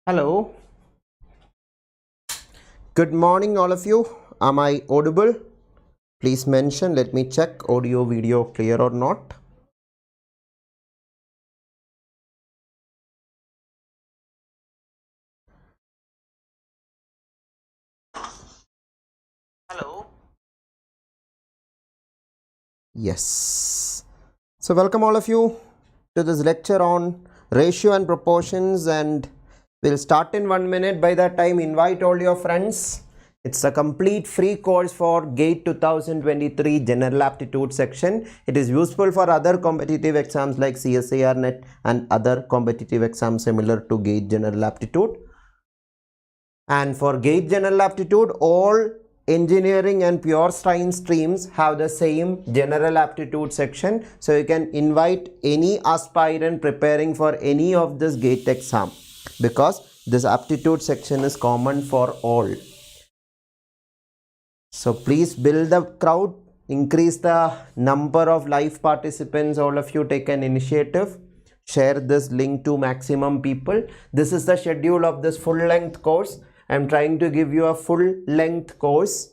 Hello. Good morning, all of you. Am I audible? Please mention. Let me check audio, video clear or not. Hello. Yes. So welcome all of you to this lecture on ratio and proportions, and we'll start in 1 minute. By that time, invite all your friends. It's a complete free course for GATE 2023 General Aptitude section. It is useful for other competitive exams like CSIR-NET and other competitive exams similar to GATE General Aptitude. And for GATE General Aptitude, all engineering and pure science streams have the same General Aptitude section. So you can invite any aspirant preparing for any of this GATE exam, because this aptitude section is common for all. So please build the crowd, increase the number of live participants. All of you take an initiative, share this link to maximum people. This is the schedule of this full length course. I'm trying to give you a full length course.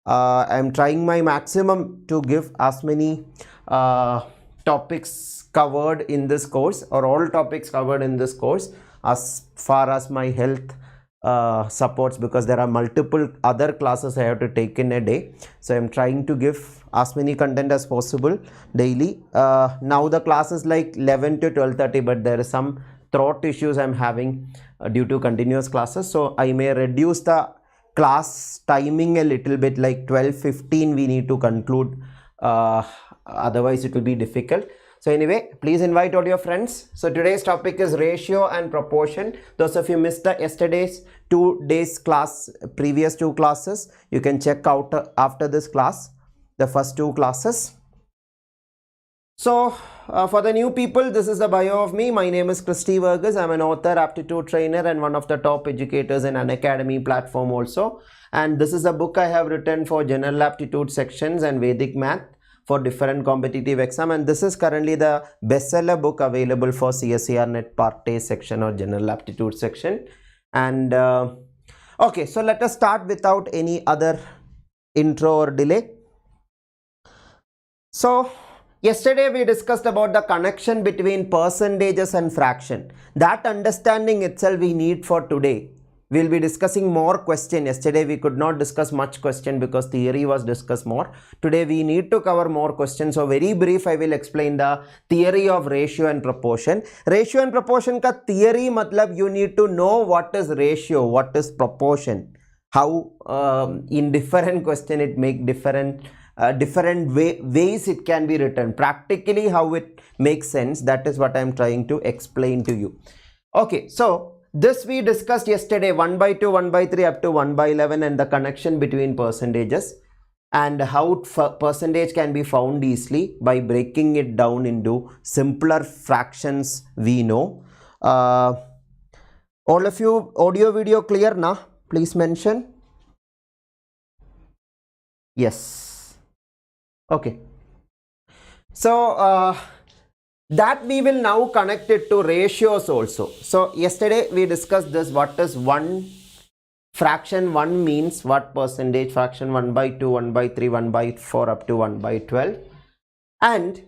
I'm trying my maximum to give as many topics covered in this course, or all topics covered in this course, as far as my health supports, because there are multiple other classes I have to take in a day. So I'm trying to give as many content as possible daily. Now the class is like 11 to 12:30, but there is some throat issues I'm having due to continuous classes, so I may reduce the class timing a little bit, like 12:15 we need to conclude, otherwise it will be difficult. So anyway, please invite all your friends. So today's topic is ratio and proportion. Those of you missed the yesterday's 2 days class, previous 2 classes, you can check out after this class the first 2 classes. So for the new people, this is the bio of me. My name is Christy Varghese. I'm an author, aptitude trainer, and one of the top educators in an academy platform also. And this is a book I have written for general aptitude sections and Vedic math for different competitive exam. And this is currently the bestseller book available for CSIR-NET Part A section or general aptitude section. And okay, so let us start without any other intro or delay. So yesterday we discussed about the connection between percentages and fraction. That understanding itself we need for today. We'll be discussing more question. Yesterday we could not discuss much question because theory was discussed more. Today we need to cover more questions. So very brief I will explain the theory of ratio and proportion. Ratio and proportion ka theory matlab you need to know what is ratio, what is proportion, how in different question it make different ways it can be written, practically how it makes sense. That is what I am trying to explain to you. Okay, so this we discussed yesterday, 1 by 2, 1 by 3 up to 1 by 11, and the connection between percentages, and how percentage can be found easily by breaking it down into simpler fractions we know. All of you, audio video clear na? Please mention. Yes. Okay. So that we will now connect it to ratios also. So yesterday we discussed this, what is 1 fraction 1 means, what percentage, fraction 1 by 2, 1 by 3, 1 by 4 up to 1 by 12. And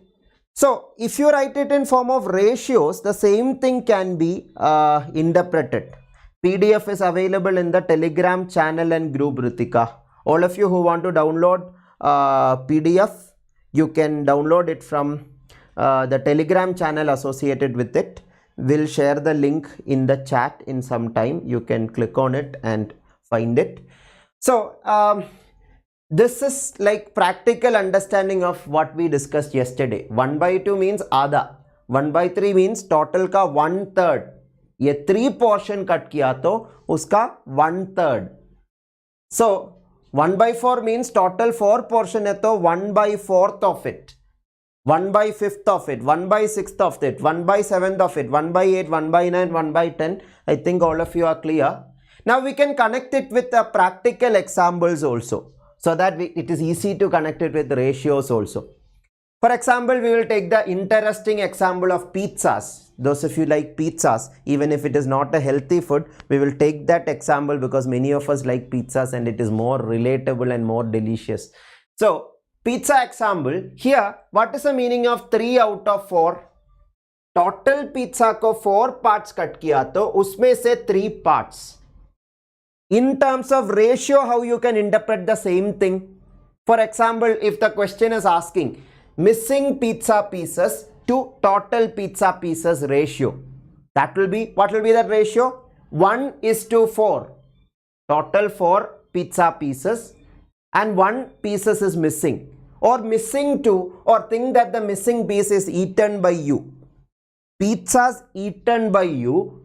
so if you write it in form of ratios, the same thing can be interpreted. PDF is available in the Telegram channel and group, Ritika. All of you who want to download PDF, you can download it from the Telegram channel associated with it. We'll share the link in the chat in some time. You can click on it and find it. So this is like practical understanding of what we discussed yesterday. 1 by 2 means आधा, 1 by 3 means total का 1/3. ये 3 portion cut किया तो उसका 1/3. So 1 by 4 means total 4 portion है तो 1 by 4th of it, 1 by 5th of it, 1 by 6th of it, 1 by 7th of it, 1 by 8, 1 by 9, 1 by 10. I think all of you are clear. Now we can connect it with the practical examples also, so that it is easy to connect it with ratios also. For example, we will take the interesting example of pizzas. Those of you like pizzas, even if it is not a healthy food, we will take that example because many of us like pizzas and it is more relatable and more delicious. So, pizza example, here, what is the meaning of 3 out of 4? Total pizza को 4 parts cut किया तो उसमें से 3 parts. In terms of ratio, how you can interpret the same thing? For example, if the question is asking missing pizza pieces to total pizza pieces ratio, that will be, what will be that ratio? 1:4. Total 4 pizza pieces and 1 pieces is missing, or missing 2, or think that the missing piece is eaten by you. Pizzas eaten by you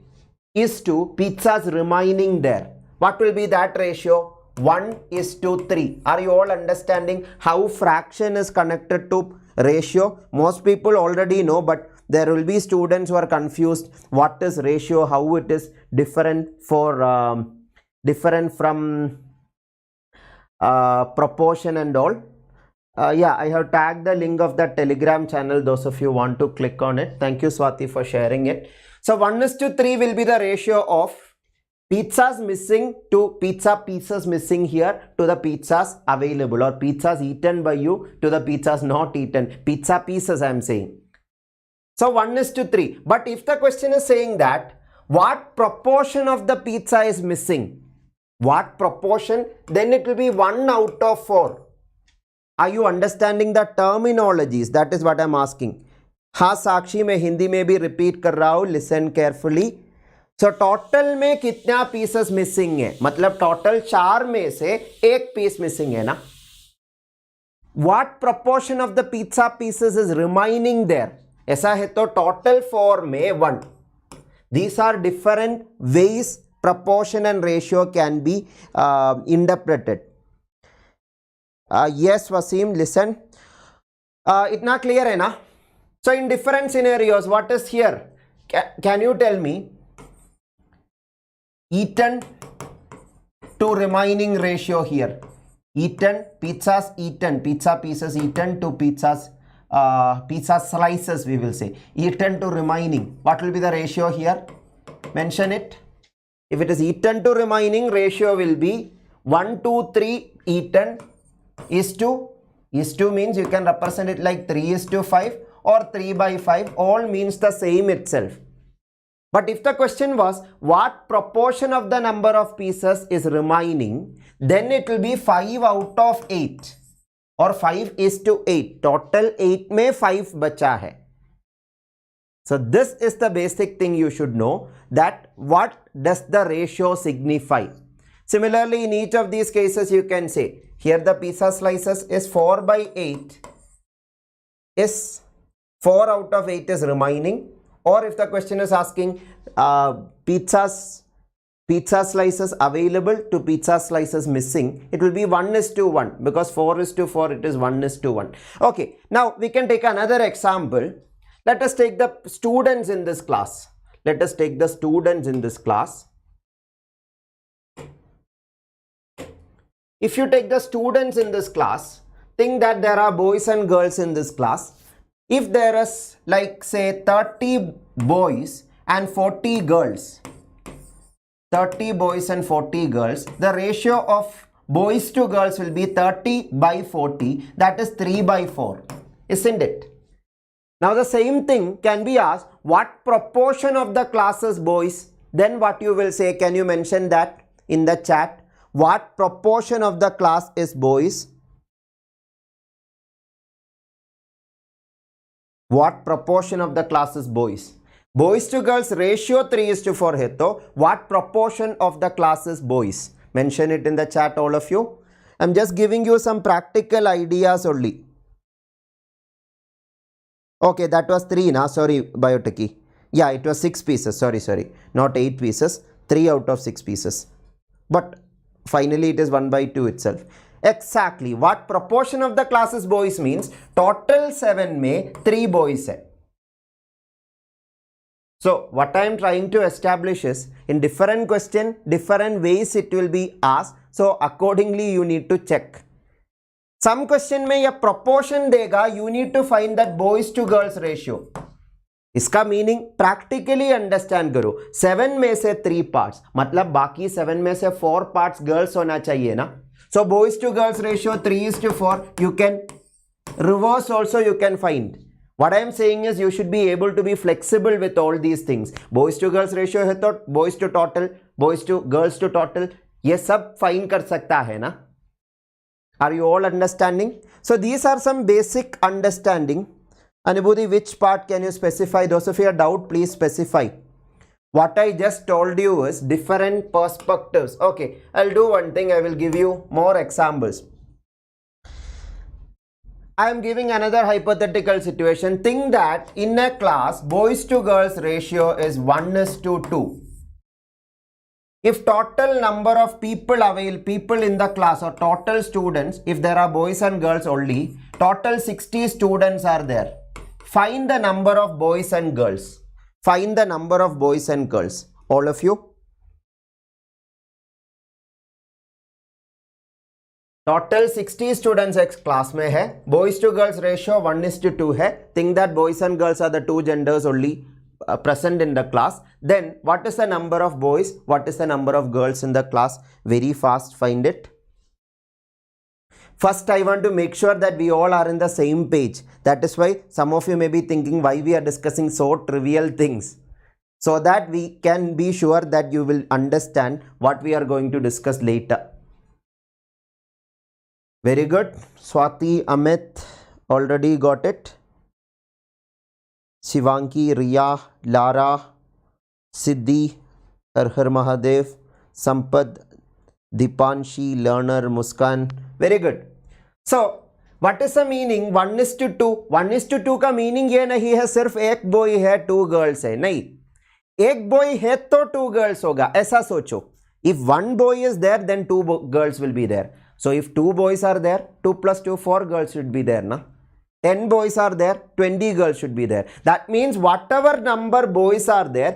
is to pizzas remaining there. What will be that ratio? 1:3. Are you all understanding how fraction is connected to ratio? Most people already know, but there will be students who are confused. What is ratio? How it is different for different from proportion and all. Yeah, I have tagged the link of the Telegram channel. Those of you want to click on it. Thank you, Swati, for sharing it. So 1:3 will be the ratio of pizzas missing to pizza pieces missing here to the pizzas available, or pizzas eaten by you to the pizzas not eaten. Pizza pieces I am saying. So 1:3. But if the question is saying that what proportion of the pizza is missing, what proportion, then it will be 1 out of 4. Are you understanding the terminologies? That is what I am asking. हाँ साक्षी, मैं हिंदी में भी repeat कर रहा हूँ. Listen carefully. So total में कितना pieces missing है? मतलब total 4 में से 1 piece missing है ना? What proportion of the pizza pieces is remaining there? ऐसा है तो total 4 में 1. These are different ways proportion and ratio can be interpreted. Yes, Wasim, listen. Itna clear hai na? So in different scenarios, what is here? Can you tell me? Eaten to remaining ratio here. Eaten, pizzas eaten, pizza pieces eaten to pizzas, pizza slices we will say. Eaten to remaining. What will be the ratio here? Mention it. If it is eaten to remaining, ratio will be 1:3 eaten is to means you can represent it like 3:5 or 3/5, all means the same itself. But if the question was what proportion of the number of pieces is remaining, then it will be 5 out of 8 or 5:8. Total 8 में 5 बचा है. So this is the basic thing you should know, that what does the ratio signify. Similarly, in each of these cases you can say here the pizza slices is 4/8 is 4 out of 8 is remaining. Or if the question is asking pizza slices available to pizza slices missing, it will be 1:1 because 4:4 it is 1:1. Okay, now we can take another example. Let us take the students in this class. Let us take the students in this class. If you take the students in this class, think that there are boys and girls in this class. If there is like say 30 boys and 40 girls, 30 boys and 40 girls, the ratio of boys to girls will be 30/40, that is 3/4, isn't it? Now the same thing can be asked, what proportion of the class is boys? Then what you will say, can you mention that in the chat? What proportion of the class is boys? What proportion of the class is boys? Boys to girls ratio 3:4 है तो what proportion of the class is boys? Mention it in the chat, all of you. I'm just giving you some practical ideas only. Okay, that was 3 na, sorry Biotechy. Yeah, it was 6 pieces, sorry, not 8 pieces, 3 out of 6 pieces. But finally it is 1/2 itself. Exactly, what proportion of the class is boys means total 7 में 3 boys है. So what I am trying to establish is, in different question, different ways it will be asked. So accordingly you need to check. Sum question में यह proportion देगा, you need to find that boys to girls ratio. इसका meaning practically understand करो. 7 में से 3 parts मतलब बाकी 7 में से 4 पार्ट्स गर्ल्स होना चाहिए ना. So boys to girls ratio 3:4. You can reverse also, you can find. What I am saying is you should be able to be flexible with all these things. Boys to girls ratio है तो boys to total, boys to girls to total, ये सब find कर सकता है ना. Are you all understanding? So these are some basic understanding. Anubhuti, which part can you specify? Those of you have doubt, please specify. What I just told you is different perspectives. Okay, I'll do one thing. I will give you more examples. I am giving another hypothetical situation. Think that in a class, boys to girls ratio is 1:2. If total number of people in the class or total students, if there are boys and girls only, total 60 students are there. Find the number of boys and girls. Find the number of boys and girls. All of you. Total 60 students एक class में है. Boys to girls ratio 1:2 है. Think that boys and girls are the 2 genders only present in the class. Then what is the number of boys, what is the number of girls in the class? Very fast find it. First I want to make sure that we all are in the same page. That is why some of you may be thinking why we are discussing so trivial things, so that we can be sure that you will understand what we are going to discuss later. Very good. Swati, Amit, already got it. Shivanki, Riya, Lara, Siddhi, Har Har Mahadev, Sampad, Dipanshi, Learner, Muskan. Very good. So, what is the meaning 1:2? 1:2 का meaning ये नहीं है सिर्फ एक boy है 2 girls है. नहीं, एक boy है तो 2 girls होगा. ऐसा सोचो. If 1 boy is there, then 2 girls will be there. So if 2 boys are there, 2 plus 2, 4 girls should be there, na? 10 boys are there, 20 girls should be there. That means whatever number boys are there,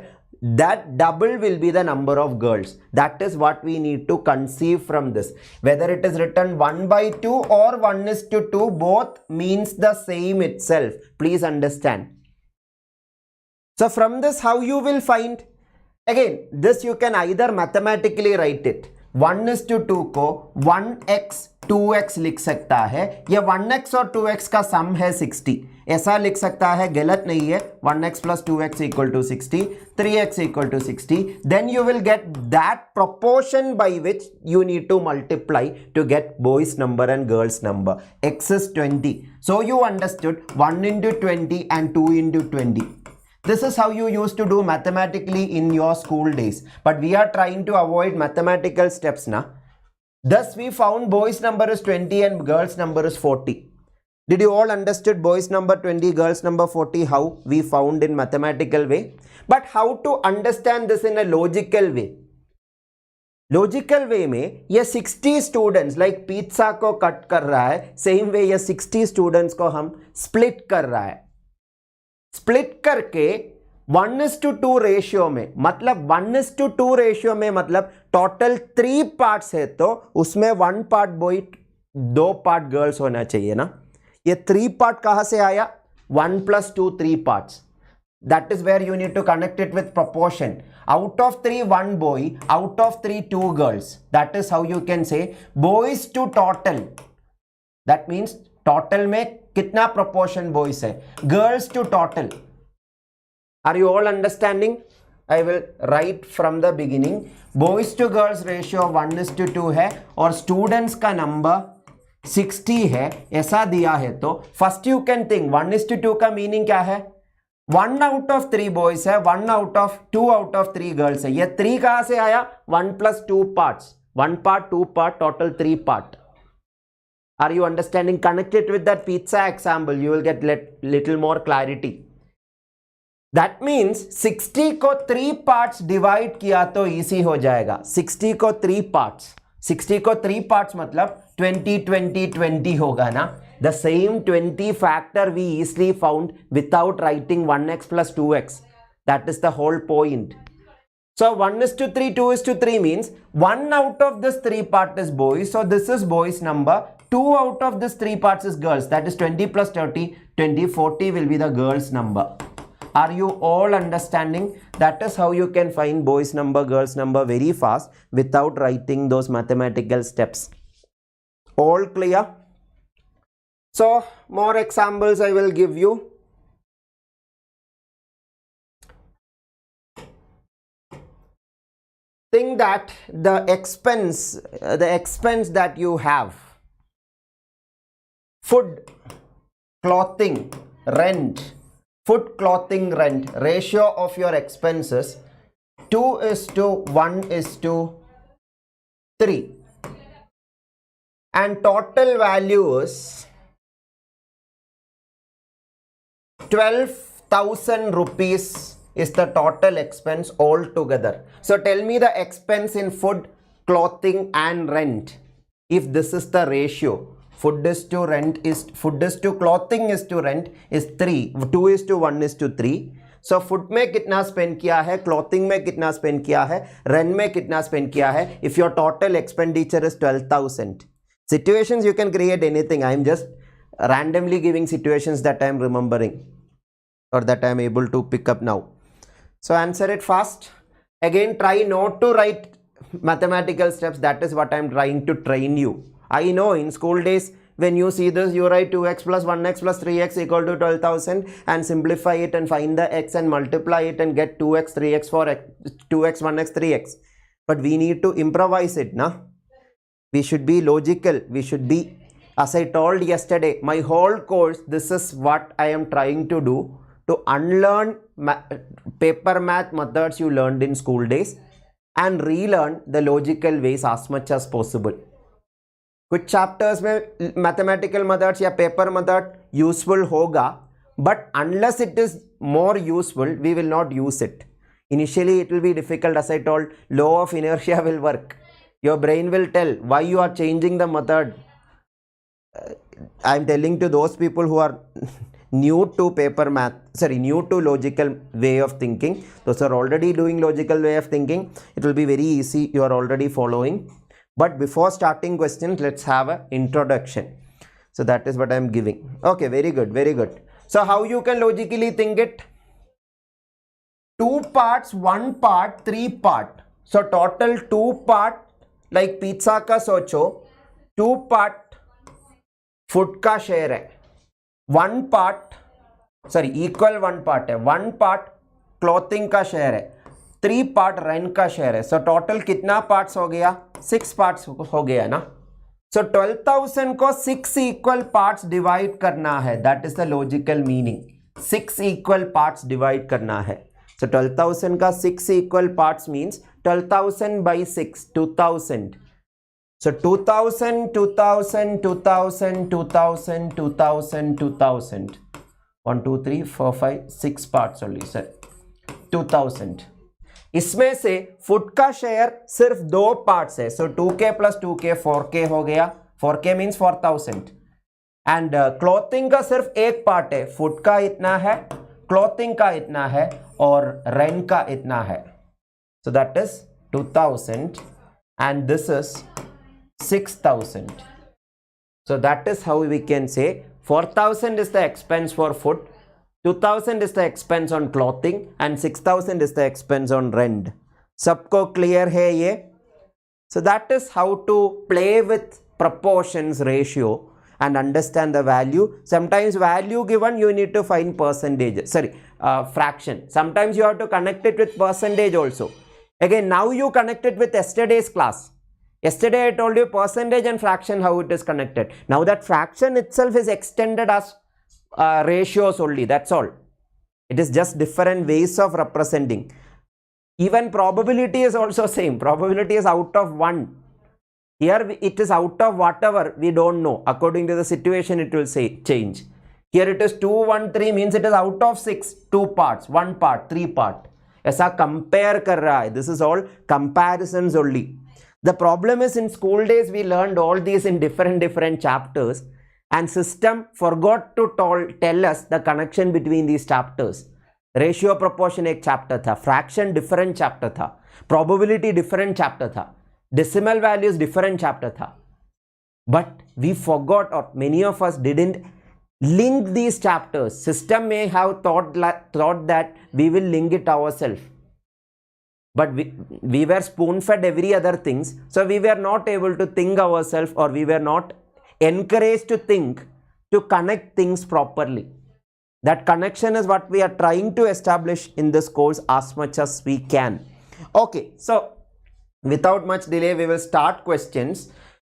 that double will be the number of girls. That is what we need to conceive from this. Whether it is written 1/2 or 1:2, both means the same itself. Please understand. So from this, how you will find? Again, this you can either mathematically write it. 1:2 को 1x 2x लिख सकता है. यह 1x और 2x का सम है 60. ऐसा लिख सकता है, गलत नहीं है. 1x plus 2x equal to 60, 3x equal to 60. Then you will get that proportion by which you need to multiply to get boys number and girls number. X is 20. So you understood 1 into 20 and 2 into 20. This is how you used to do mathematically in your school days. But we are trying to avoid mathematical steps now. Thus we found boys number is 20 and girls number is 40. Did you all understood boys number 20, girls number 40, how we found in mathematical way? But how to understand this in a logical way? Logical way में ये 60 students like pizza को cut कर रहा है, same way ये 60 students को हम split कर रहा है. स्प्लिट करके 1:2 रेशियो में, मतलब 1:2 रेशियो में मतलब टोटल 3 पार्ट्स है तो उसमें 1 पार्ट बॉय 2 पार्ट गर्ल्स होना चाहिए ना. ये 3 पार्ट कहां से आया? 1 + 2 3 parts. That is where you need to connect it with proportion. Out of 3 1 boy, out of 3 2 girls. That is how you can say boys to total. That means total में कितना proportion boys है? Girls to total. Are you all understanding? I will write from the beginning. Boys to girls ratio 1:2 है और students का number 60 है, ऐसा दिया है तो first you can think 1:2 का meaning क्या है? 1 out of 3 boys है, 2 out of 3 girls है. ये 3 कहां से आया? 1 + 2 parts. 1 part, 2 part, total 3 part. Are you understanding? Connect it with that pizza example. You will get little more clarity. That means 60 को 3 parts divide किया तो easy हो जाएगा. 60 को 3 parts. 60 को 3 parts मतलब 20, 20, 20 होगा ना. The same 20 factor we easily found without writing 1x plus 2x. That is the whole point. So 1:3, 2:3 means 1 out of this 3 part is boys. So this is boys number. 2 out of this 3 parts is girls. That is 20 plus 30, 20, 40 will be the girls number. Are you all understanding? That is how you can find boys number, girls number very fast without writing those mathematical steps. All clear? So more examples I will give you. Think that the expense that you have, food, clothing, rent, food, clothing, rent, ratio of your expenses 2:1:3, and total value is 12,000 rupees is the total expense altogether. So tell me the expense in food, clothing and rent. If this is the ratio, food is to clothing is to rent is 3, 2:1:3. So food में कितना spend किया है, clothing में कितना spend किया है, rent में कितना spend किया है. If your total expenditure is 12,000. Situations you can create anything. I am just randomly giving situations that I am remembering or that I am able to pick up now. So answer it fast. Again, try not to write mathematical steps. That is what I am trying to train you. I know in school days, when you see this, you write 2x plus 1x plus 3x equal to 12,000 and simplify it and find the x and multiply it and get 2x, 3x, 4x, 2x, 1x, 3x. But we need to improvise it, na? We should be logical. We should be, as I told yesterday, my whole course, this is what I am trying to do, to unlearn paper math methods you learned in school days and relearn the logical ways as much as possible. कुछ chapters में mathematical methods या paper method useful होगा, but unless it is more useful, we will not use it. Initially it will be difficult. As I told, law of inertia will work. Your brain will tell why you are changing the method. I am telling to those people who are new to paper math, new to logical way of thinking. Those are already doing logical way of thinking. It will be very easy. You are already following. But before starting questions, let's have an introduction. So that is what I am giving. Okay, very good, very good. So how you can logically think it? 2 parts, 1 part, 3 part. So total 2 part, like pizza का सोचो, 2 part food का share है, 1 part, equal 1 part है, 1 part clothing का share है, 3 part rent का share है. So total कितना parts हो गया? 6 parts हो गया ना. So 12,000 को 6 equal parts divide करना है. That is the logical meaning. 6 equal parts divide करना है. So 12,000 का 6 equal parts means 12,000 by 6, 2,000. So 2,000, 2,000, 2,000, 2,000, 2,000, 2,000. 1, 2, 3, 4, 5, 6 parts only, sir. 2,000. इसमें से फुड का शेयर सिर्फ 2 पार्ट्स है. सो 2k प्लस 2k 4k हो गया. 4k means 4,000. एंड क्लॉथिंग का सिर्फ 1 पार्ट है. फुड का इतना है, क्लॉथिंग का इतना है और रेंट का इतना है. So that is 2,000 and this is 6,000. So that is how we can say 4,000 is the expense for food, 2,000 is the expense on clothing and 6,000 is the expense on rent. सबको clear है ये? So that is how to play with proportions, ratio and understand the value. Sometimes value given you need to find percentage, fraction. Sometimes you have to connect it with percentage also. Again, now you connect it with yesterday's class. Yesterday I told you percentage and fraction, how it is connected. Now that fraction itself is extended as ratios only, that's all. It is just different ways of representing. Even probability is also same. Probability is out of 1. Here it is out of whatever, we don't know. According to the situation it will say change. Here it is 2, 1, 3 means it is out of 6, 2 parts, 1 part, 3 part. ऐसा compare कर रहा है. This is all comparisons only. The problem is in school days we learned all these in different chapters and system forgot to tell us the connection between these chapters. Ratio proportion एक chapter था, fraction different chapter था, probability different chapter था, decimal values different chapter था. But we forgot, or many of us didn't link these chapters. System may have thought that we will link it ourselves, but we were spoon fed every other things, so we were not able to think ourselves, or we were not encouraged to think, to connect things properly. That connection is what we are trying to establish in this course as much as we can. Okay, so without much delay we will start questions.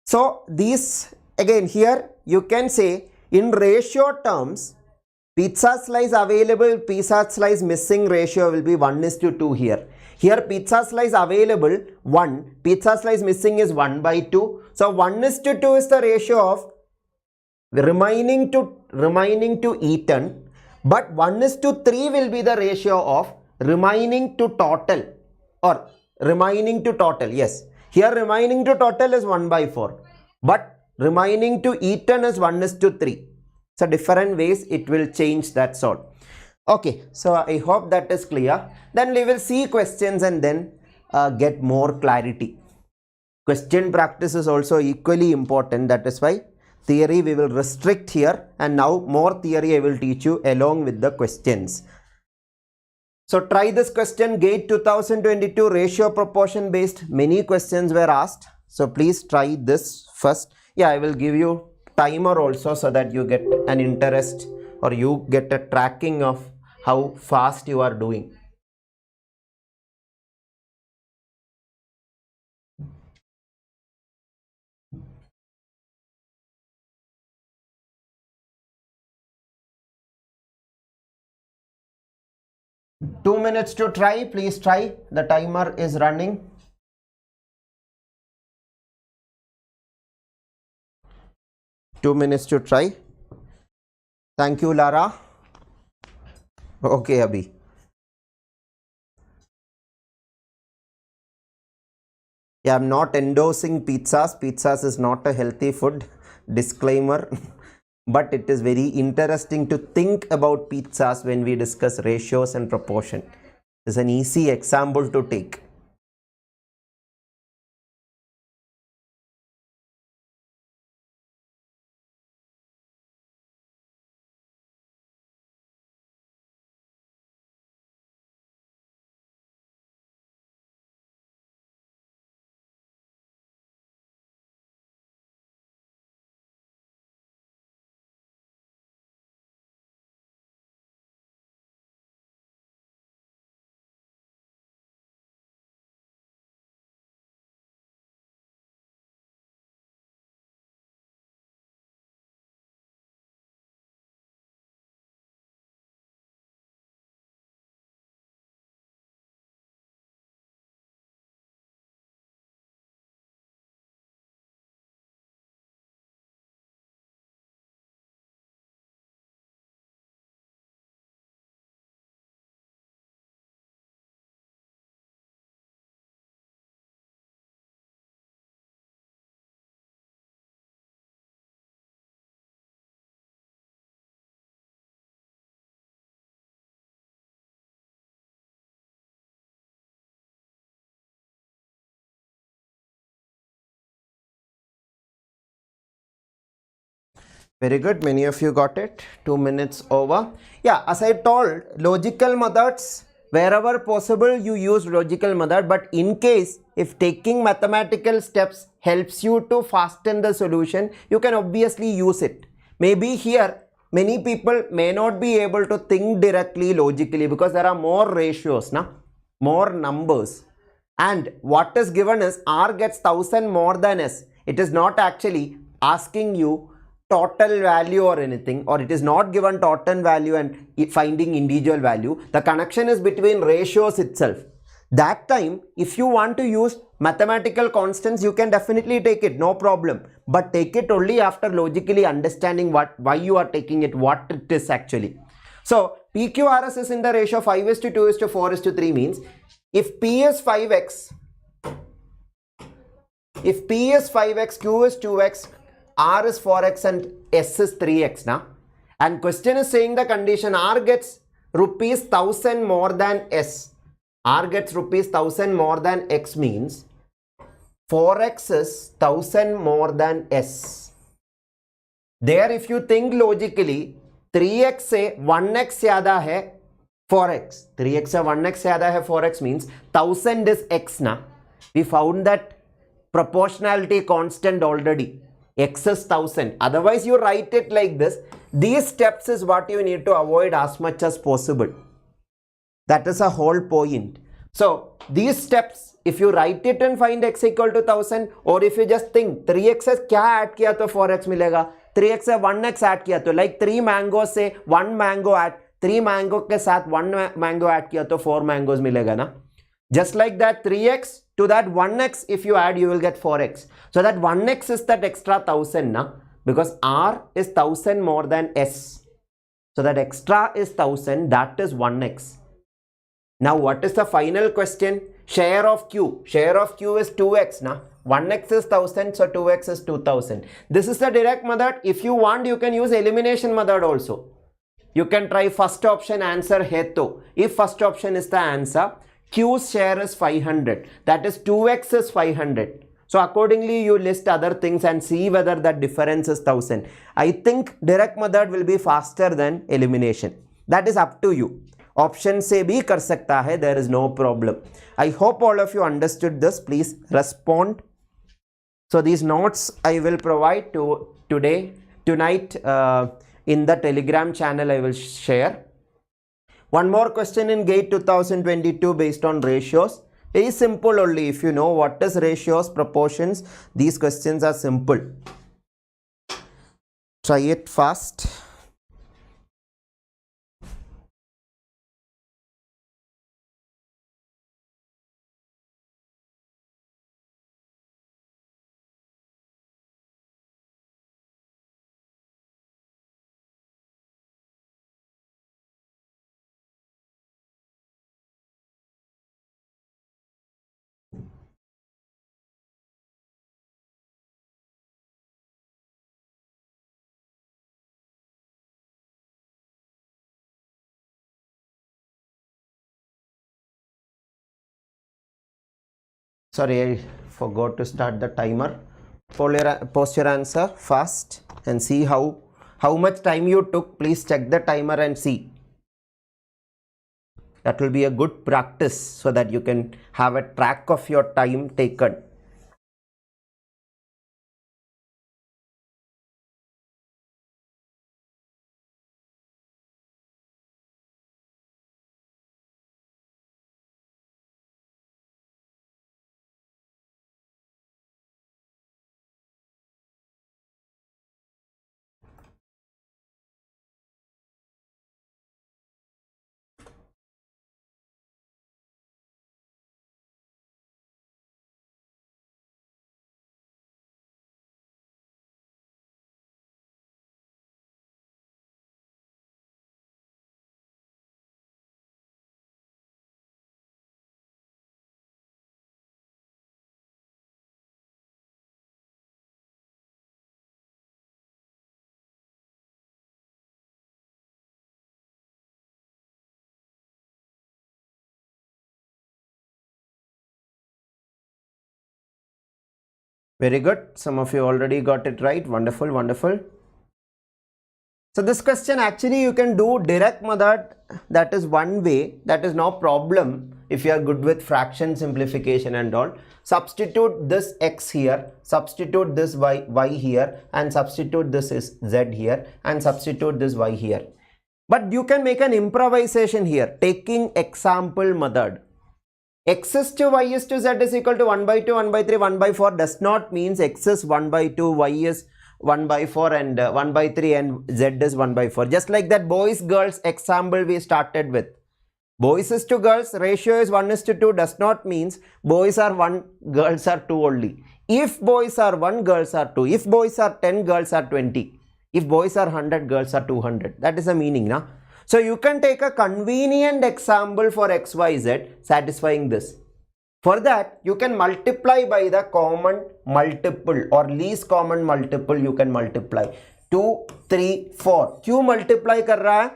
So these, again, here you can say in ratio terms, pizza slice available, pizza slice missing ratio will be 1:2 here. Here pizza slice available 1, pizza slice missing is 1/2. So 1:2 is the ratio of remaining to eaten, but 1:3 will be the ratio of remaining to total, or remaining to total. Yes, here remaining to total is 1/4, but remaining to eaten is 1:3. So different ways it will change that sort. Okay, so I hope that is clear. Then we will see questions and then get more clarity. Question practice is also equally important. That is why theory we will restrict here, and now more theory I will teach you along with the questions. So try this question. GATE 2022 ratio proportion based. Many questions were asked. So please try this first. Yeah, I will give you timer also so that you get an interest, or you get a tracking of how fast you are doing. Two minutes to try. Please try. The timer is running. 2 minutes to try. Thank you, Lara. Okay, Abhi. Yeah, I'm not endorsing pizzas. Pizzas is not a healthy food. Disclaimer. But it is very interesting to think about pizzas when we discuss ratios and proportion. It's an easy example to take. Very good. Many of you got it. 2 minutes over. Yeah, as I told, logical methods, wherever possible you use logical method, but in case if taking mathematical steps helps you to fasten the solution, you can obviously use it. Maybe here many people may not be able to think directly logically because there are more ratios, more numbers, and what is given is R gets 1000 more than S. It is not actually asking you total value or anything, or it is not given total value and finding individual value. The connection is between ratios itself. That time if you want to use mathematical constants, you can definitely take it, no problem, but take it only after logically understanding why you are taking it, what it is actually. So PQRS is in the ratio 5:2:4:3 means if P is 5x, if P is 5x, Q is 2x, R is 4x and S is 3x now, and question is saying the condition R gets rupees 1000 more than S, R gets rupees 1000 more than X means 4x is 1000 more than s. There if you think logically 3x से 1x ज़्यादा है 4x, 3x से 1x ज़्यादा है 4x means 1000 is x ना. We found that proportionality constant already. X is 1000. Otherwise you write it like this. These steps is what you need to avoid as much as possible. That is a whole point. So these steps, if you write it and find x equal to 1000, or if you just think 3x से क्या add किया तो 4x मिलेगा, 3x से 1x add किया तो like 3 mango से 1 mango add, 3 mango के साथ 1 mango add किया तो 4 mangoes मिलेगा ना. Just like that 3x to that 1x, if you add you will get 4x. So that 1x is that extra 1000 na, because r is 1000 more than s. So that extra is 1000, that is 1x. Now what is the final question? Share of q. Share of q is 2x na. 1x is 1000, so 2x is 2000. This is the direct method. If you want, you can use elimination method also. You can try first option answer hai to. If first option is the answer, q's share is 500. That is 2x is 500. So accordingly you list other things and see whether that difference is 1000. I think direct method will be faster than elimination. That is up to you. Option से भी कर सकता है, there is no problem. I hope all of you understood this. Please respond. So these notes I will provide tonight in the Telegram channel I will share. One more question in GATE 2022 based on ratios. Very simple only. If you know what is ratios, proportions, these questions are simple. Try it fast. Sorry, I forgot to start the timer. Post your answer fast and see how much time you took. Please check the timer and see. That will be a good practice so that you can have a track of your time taken. Very good. Some of you already got it right. Wonderful, wonderful. So this question actually you can do direct method. That is one way. That is no problem if you are good with fraction simplification and all. Substitute this x here, substitute this y here, and substitute this is z here, and substitute this y here. But you can make an improvisation here, taking example method. X is to y is to z is equal to 1 by 2, 1 by 3, 1 by 4 does not means x is 1 by 2, y is 1 by 4 and 1 by 3 and z is 1 by 4. Just like that boys girls example we started with. Boys is to girls ratio is 1 is to 2 does not means boys are 1, girls are 2 only. If boys are 1, girls are 2. If boys are 10, girls are 20. If boys are 100, girls are 200. That is the meaning, na? So you can take a convenient example for x, y, z satisfying this. For that, you can multiply by the common multiple or least common multiple you can multiply. 2, 3, 4. क्यों multiply कर रहा है?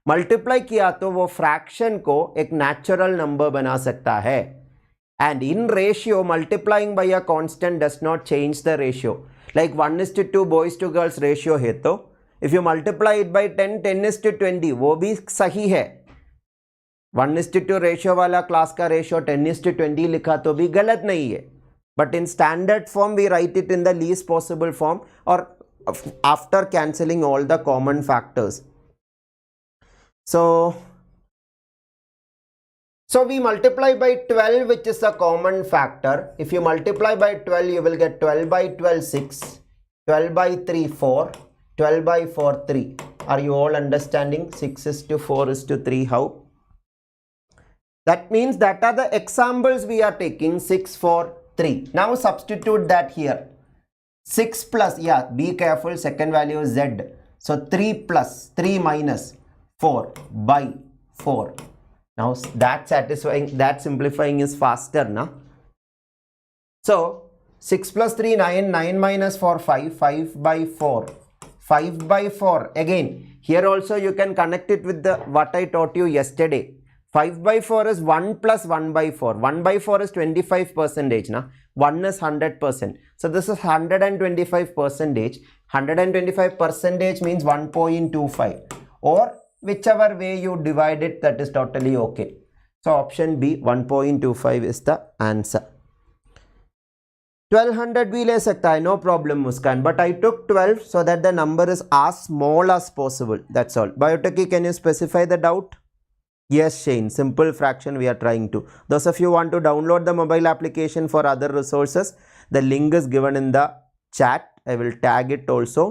Multiply किया तो वो fraction को एक natural number बना सकता है. And in ratio, multiplying by a constant does not change the ratio. Like 1:2 boys to girls ratio है तो if you multiply it by 10, 10:20, वो भी सही है. 1:2 ratio वाला क्लास का रेशियो 10:20 लिखा तो भी गलत नहीं है. But in standard form, we write it in the least possible form or after cancelling all the common factors. So we multiply by 12, which is a common factor. If you multiply by 12, you will get 12 by 12, 6, 12 by 3, 4, 12 by 4, 3. Are you all understanding? 6:4:3, how? That means that are the examples we are taking, 6, 4, 3. Now substitute that here. 6 plus, yeah, be careful, second value is z. So 3 plus 3 minus 4 by 4. Now that simplifying is faster, na? So 6 plus 3, 9, 9 minus 4, 5, 5 by 4, 5 by 4. Again, here also you can connect it with the what I taught you yesterday. 5 by 4 is 1 plus 1 by 4. 1 by 4 is 25%, na? 1 is 100%. So this is 125%. 125% means 1.25. Or whichever way you divide it, that is totally okay. So option B, 1.25 is the answer. 1200 भी ले सकता है, no problem Muskan. But I took 12 so that the number is as small as possible. That's all. Biotech, can you specify the doubt? Yes, Shane, simple fraction we are trying to. Those of you want to download the mobile application for other resources, the link is given in the chat. I will tag it also.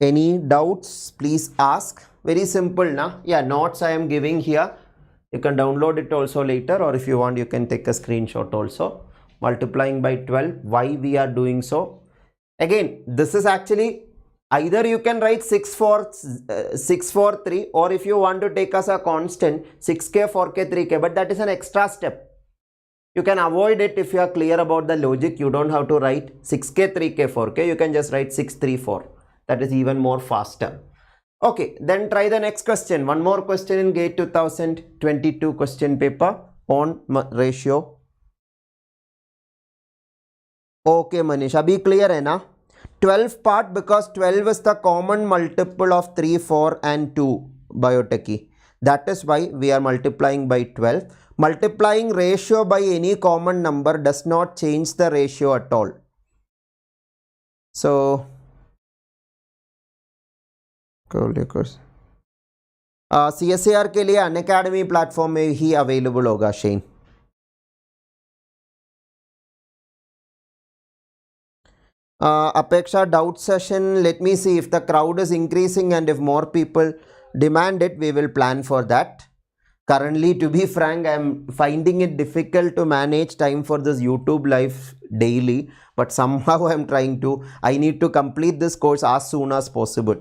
Any doubts, please ask. Very simple, na? Yeah, notes I am giving here. You can download it also later, or if you want, you can take a screenshot also. Multiplying by 12, why we are doing so? Again, this is actually either you can write 6, 4, 3, or if you want to take as a constant 6k, 4k, 3k, but that is an extra step. You can avoid it if you are clear about the logic. You don't have to write 6k, 3k, 4k. You can just write 6, 3, 4. That is even more faster. Okay, then try the next question. One more question in GATE 2022 question paper on ratio. Okay, Manish, abhi clear hai na? 12 part, because 12 is the common multiple of 3, 4 and 2, Biotech. That is why we are multiplying by 12. Multiplying ratio by any common number does not change the ratio at all. So CSIR के लिए Unacademy platform में ही available होगा Shane. Apeksha, doubt session. Let me see if the crowd is increasing and if more people demand it, we will plan for that. Currently, to be frank, I am finding it difficult to manage time for this YouTube live daily, but somehow I am trying to. I need to complete this course as soon as possible.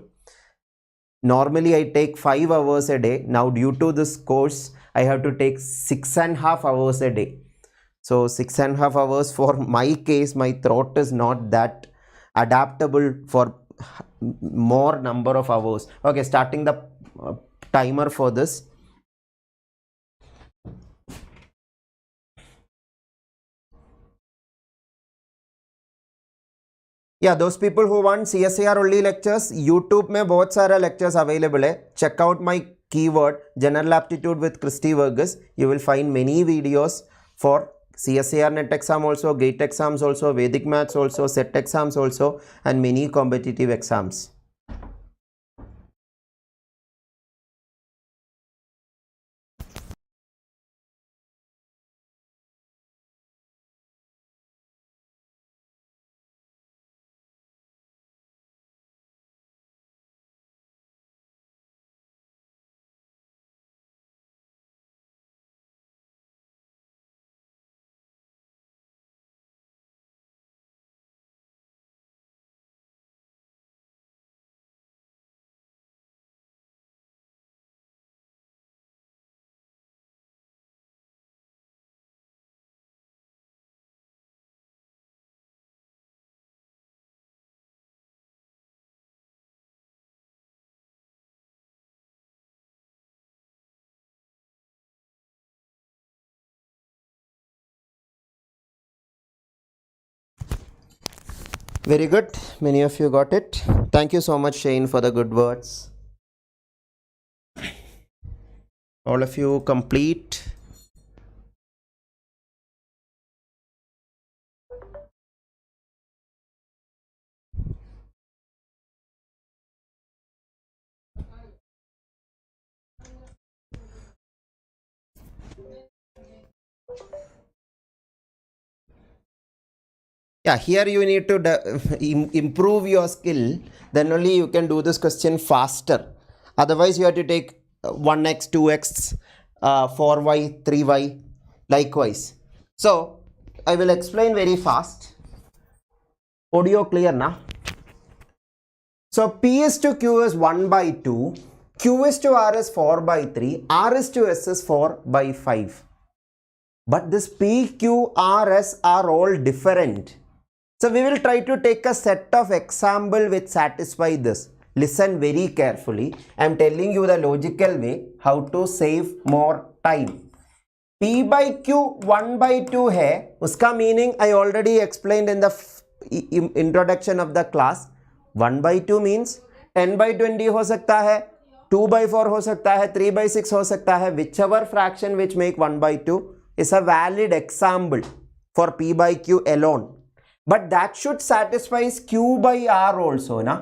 Normally, I take 5 hours a day. Now, due to this course, I have to take 6.5 hours a day. So 6.5 hours for my case, my throat is not that adaptable for more number of hours. Okay, starting the timer for this. Yeah, those people who want CSIR only lectures, YouTube में बहुत सारा lectures available है. Check out my keyword General Aptitude with Christy Varghese. You will find many videos for CSIR-NET exam also, GATE exams also, Vedic maths also, set exams also, and many competitive exams. Very good. Many of you got it. Thank you so much, Shane, for the good words. All of you complete. Yeah, here you need to improve your skill. Then only you can do this question faster. Otherwise, you have to take 1x, 2x, 4y, 3y, likewise. So, I will explain very fast. Audio clear now? So, P is to Q is 1 by 2. Q is to R is 4 by 3. R is to S is 4 by 5. But this P, Q, R, S are all different. So we will try to take a set of example which satisfy this. Listen very carefully. I am telling you the logical way how to save more time. P by Q 1 by 2 hai. Uska meaning I already explained in the introduction of the class. 1 by 2 means 10 by 20 ho sakta hai, 2 by 4 ho sakta hai, 3 by 6 ho sakta hai. Whichever fraction which make 1 by 2 is a valid example for P by Q alone. But that should satisfy Q by R also, na?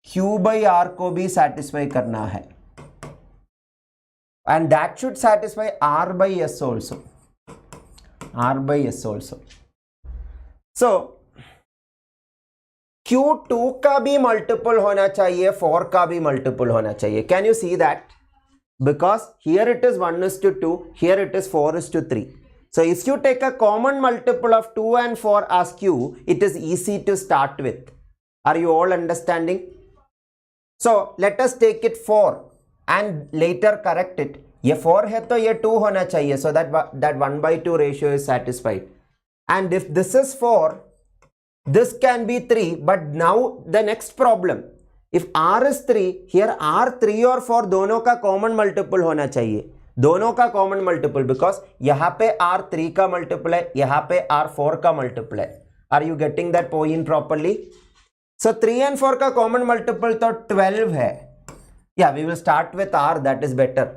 Q by R को भी satisfy करना है. And that should satisfy R by S also. R by S also. So, Q2 का भी multiple होना चाहिए, 4 का भी multiple होना चाहिए. Can you see that? Because here it is 1:2, here it is 4:3. So if you take a common multiple of 2 and 4 as Q, it is easy to start with. Are you all understanding? So let us take it 4 and later correct it. ये 4 है तो ये 2 होना चाहिए, so that 1 by 2 ratio is satisfied. And if this is 4, this can be 3, but now the next problem. If R is 3, here R 3 और 4 दोनों का common multiple होना चाहिए. दोनों का कॉमन मल्टीपल, बिकॉज यहां पे R3 का मल्टीपल है, यहां पे R4 का मल्टीपल है. Are you getting that point properly? So 3 and 4 का कॉमन मल्टीपल तो 12 है. या we will start with R, that is better.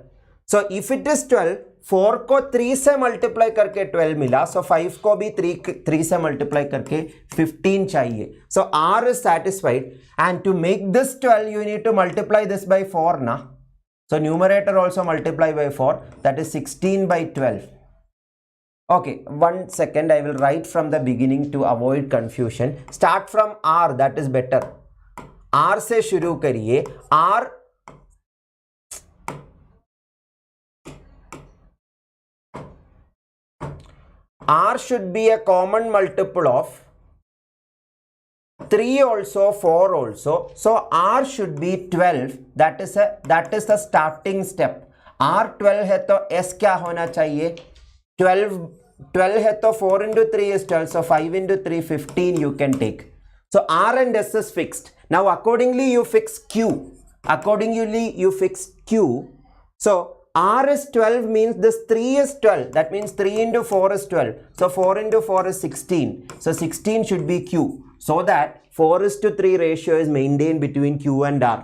So if it is 12, 4 को 3 से मल्टीप्लाई करके 12 मिला, सो 5 को भी 3 से मल्टीप्लाई करके 15 चाहिए. So R is satisfied, and to make this 12 you need to multiply this by 4 ना. So numerator also multiply by 4, that is 16 by 12. Okay, 1 second, I will write from the beginning to avoid confusion. Start from R, that is better. R से शुरू करिए. R should be a common multiple of 3 also, 4 also. So R should be 12. That is the starting step. R 12 है तो S क्या होना चाहिए? 12 है तो 4 into 3 is 12. So 5 into 3, 15 you can take. So R and S is fixed. Now accordingly you fix Q. So R is 12 means this 3 is 12. That means 3 into 4 is 12. So 4 into 4 is 16. So 16 should be Q. So that 4:3 ratio is maintained between Q and R.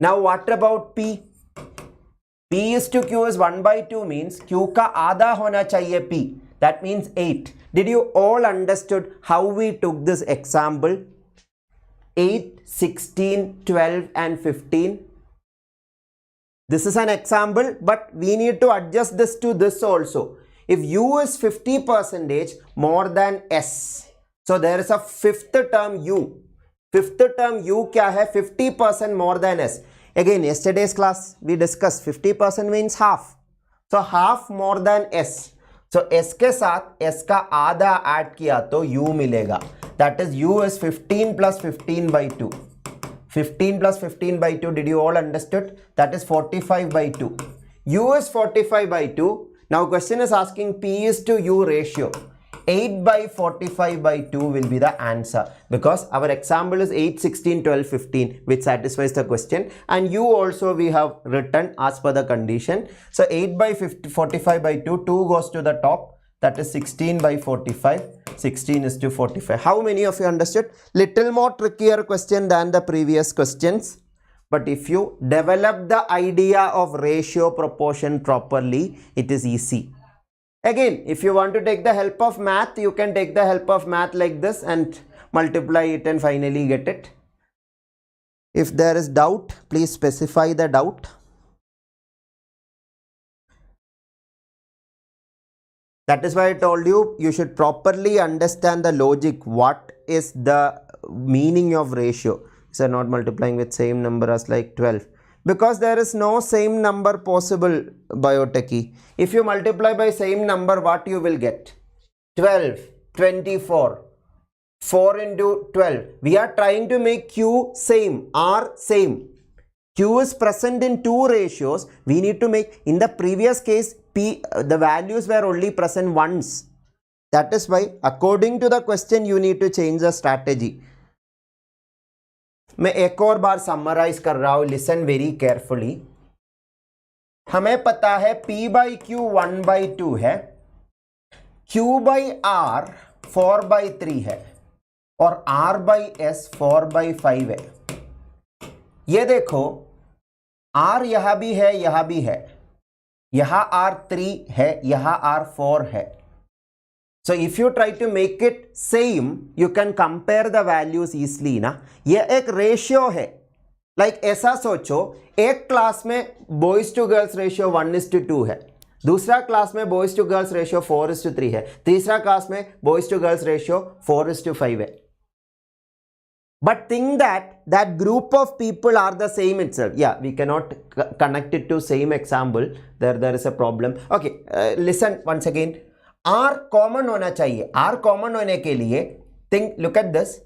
Now what about P? P is to Q is 1 by 2 means Q का आधा होना चाहिए P. That means 8. Did you all understood how we took this example? 8, 16, 12 and 15. This is an example, but we need to adjust this to this also. If U is 50% more than S, so there is a fifth term U. Fifth term U क्या है? 50% more than S. Again, yesterday's class we discussed 50% means half. So half more than S. So S के साथ S का आधा add किया तो U मिलेगा. That is U is 15 plus 15 by 2. 15 plus 15 by 2. Did you all understood? That is 45 by 2. U is 45 by 2. Now question is asking P is to U ratio. 8 by 45 by 2 will be the answer, because our example is 8, 16, 12, 15, which satisfies the question, and U also we have written as per the condition. So 8 by 45 by 2, 2 goes to the top, that is 16 by 45. 16 is to 45. How many of you understood? Little more trickier question than the previous questions. But if you develop the idea of ratio proportion properly, it is easy. Again, if you want to take the help of math, you can take the help of math like this and multiply it and finally get it. If there is doubt, please specify the doubt. That is why I told you, you should properly understand the logic. What is the meaning of ratio? So not multiplying with same number as like 12. Because there is no same number possible, biotechy. If you multiply by same number, what you will get? 12, 24, 4 into 12. We are trying to make Q same, R same. Q is present in two ratios. We need to make, in the previous case, P, the values were only present once. That is why, according to the question, you need to change the strategy. मैं एक और बार summarize कर रहा हूँ, listen very carefully. हमें पता है P by Q 1 by 2 है, Q by R 4 by 3 है और R by S 4 by 5 है. ये देखो, R यहां भी है, यहां भी है, यहां R3 है, यहां R4 है. So if you try to make it same, you can compare the values easily ना. ये एक रेशियो है. Like ऐसा सोचो, एक क्लास में boys to girls रेशियो 1:2 है, दूसरा क्लास में boys to girls रेशियो 4:3 है, तीसरा क्लास में boys to girls रेशियो 4:5 है. But think that group of people are the same itself. Yeah, we cannot connect it to same example. There is a problem. Okay, listen once again. R common होना चाहिए. R common होने के लिए look at this.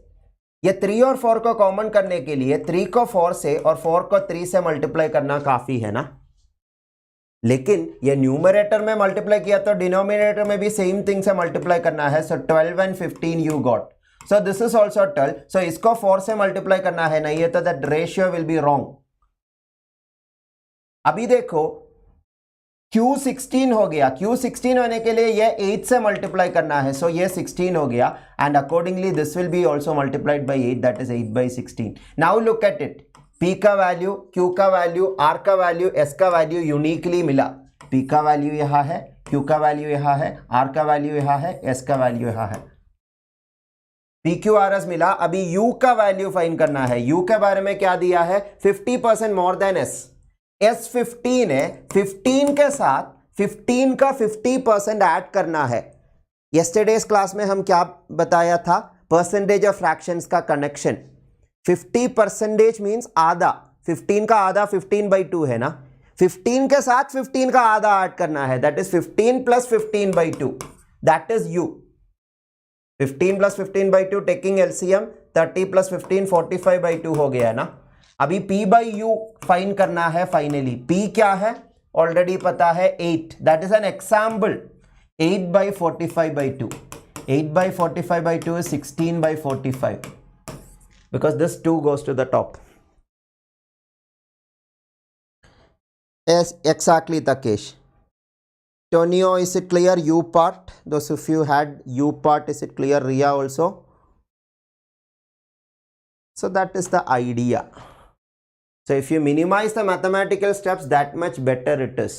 ये 3 और 4 को common करने के लिए 3 को 4 से और 4 को 3 से मल्टीप्लाई करना काफी है ना. लेकिन ये न्यूमरेटर में मल्टीप्लाई किया तो डिनोमिनेटर में भी सेम थिंग से मल्टीप्लाई करना है. सो 12 and 15 you got. So this is also 12. So इसको 4 से मल्टीप्लाई करना है, नहीं है तो that ratio will be wrong. अभी देखो Q16 हो गया. Q16 होने के लिए ये 8 से मल्टीप्लाई करना है, so ये 16 हो गया and accordingly this will be also multiplied by 8, that is 8 by 16. Now look at it. P का वैल्यू, Q का वैल्यू, R का वैल्यू, S का वैल्यू यूनिकली मिला. P का वैल्यू यहाँ है, Q का वैल्यू यहाँ है, R का वैल्यू यहाँ है, S का वैल्यू यहाँ है. PQRS मिला. अभी U का वैल्यू फाइंड करना है. U के बारे में क्या दिया है? 50% मोर देन S. S 15 है, 15 के साथ 15 का 50% ऐड करना है. यस्टरडेज क्लास में हम क्या बताया था? परसेंटेज ऑफ फ्रैक्शंस का कनेक्शन. 50% मींस आधा. 15 का आधा 15/2 है ना. 15 के साथ 15 का आधा ऐड करना है. That is 15 plus 15/2. That is U. 15 plus 15/2 taking LCM 30 plus 15 45/2 हो गया है ना. अभी P by U फाइंड करना है. फाइनली P क्या है ऑलरेडी पता है, 8. That is an example. 8 by 45/2. 8 by 45/2 is 16 by 45 because this 2 goes to the top. Yes, exactly, Takesh. Tonio, is it clear? U part, those of you had U part, is it clear? Ria also. So that is the idea. So if you minimize the mathematical steps, that much better it is.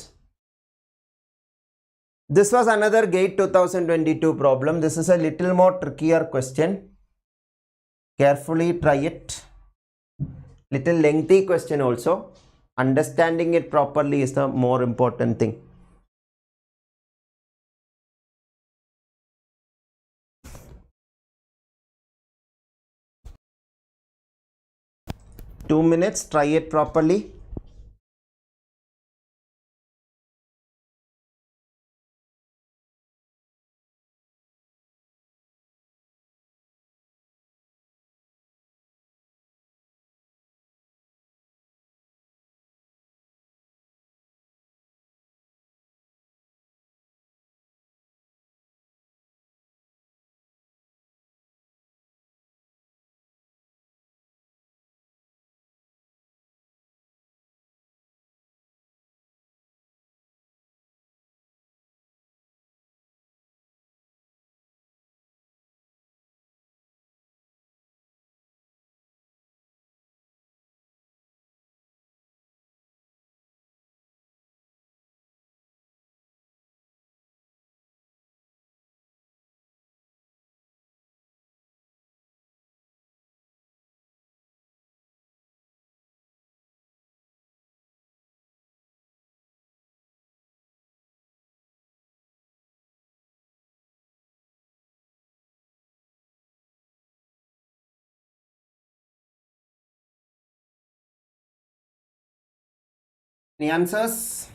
This was another GATE 2022 problem. This is a little more trickier question. Carefully try it. Little lengthy question also. Understanding it properly is the more important thing. Two minutes, try it properly. Any answers?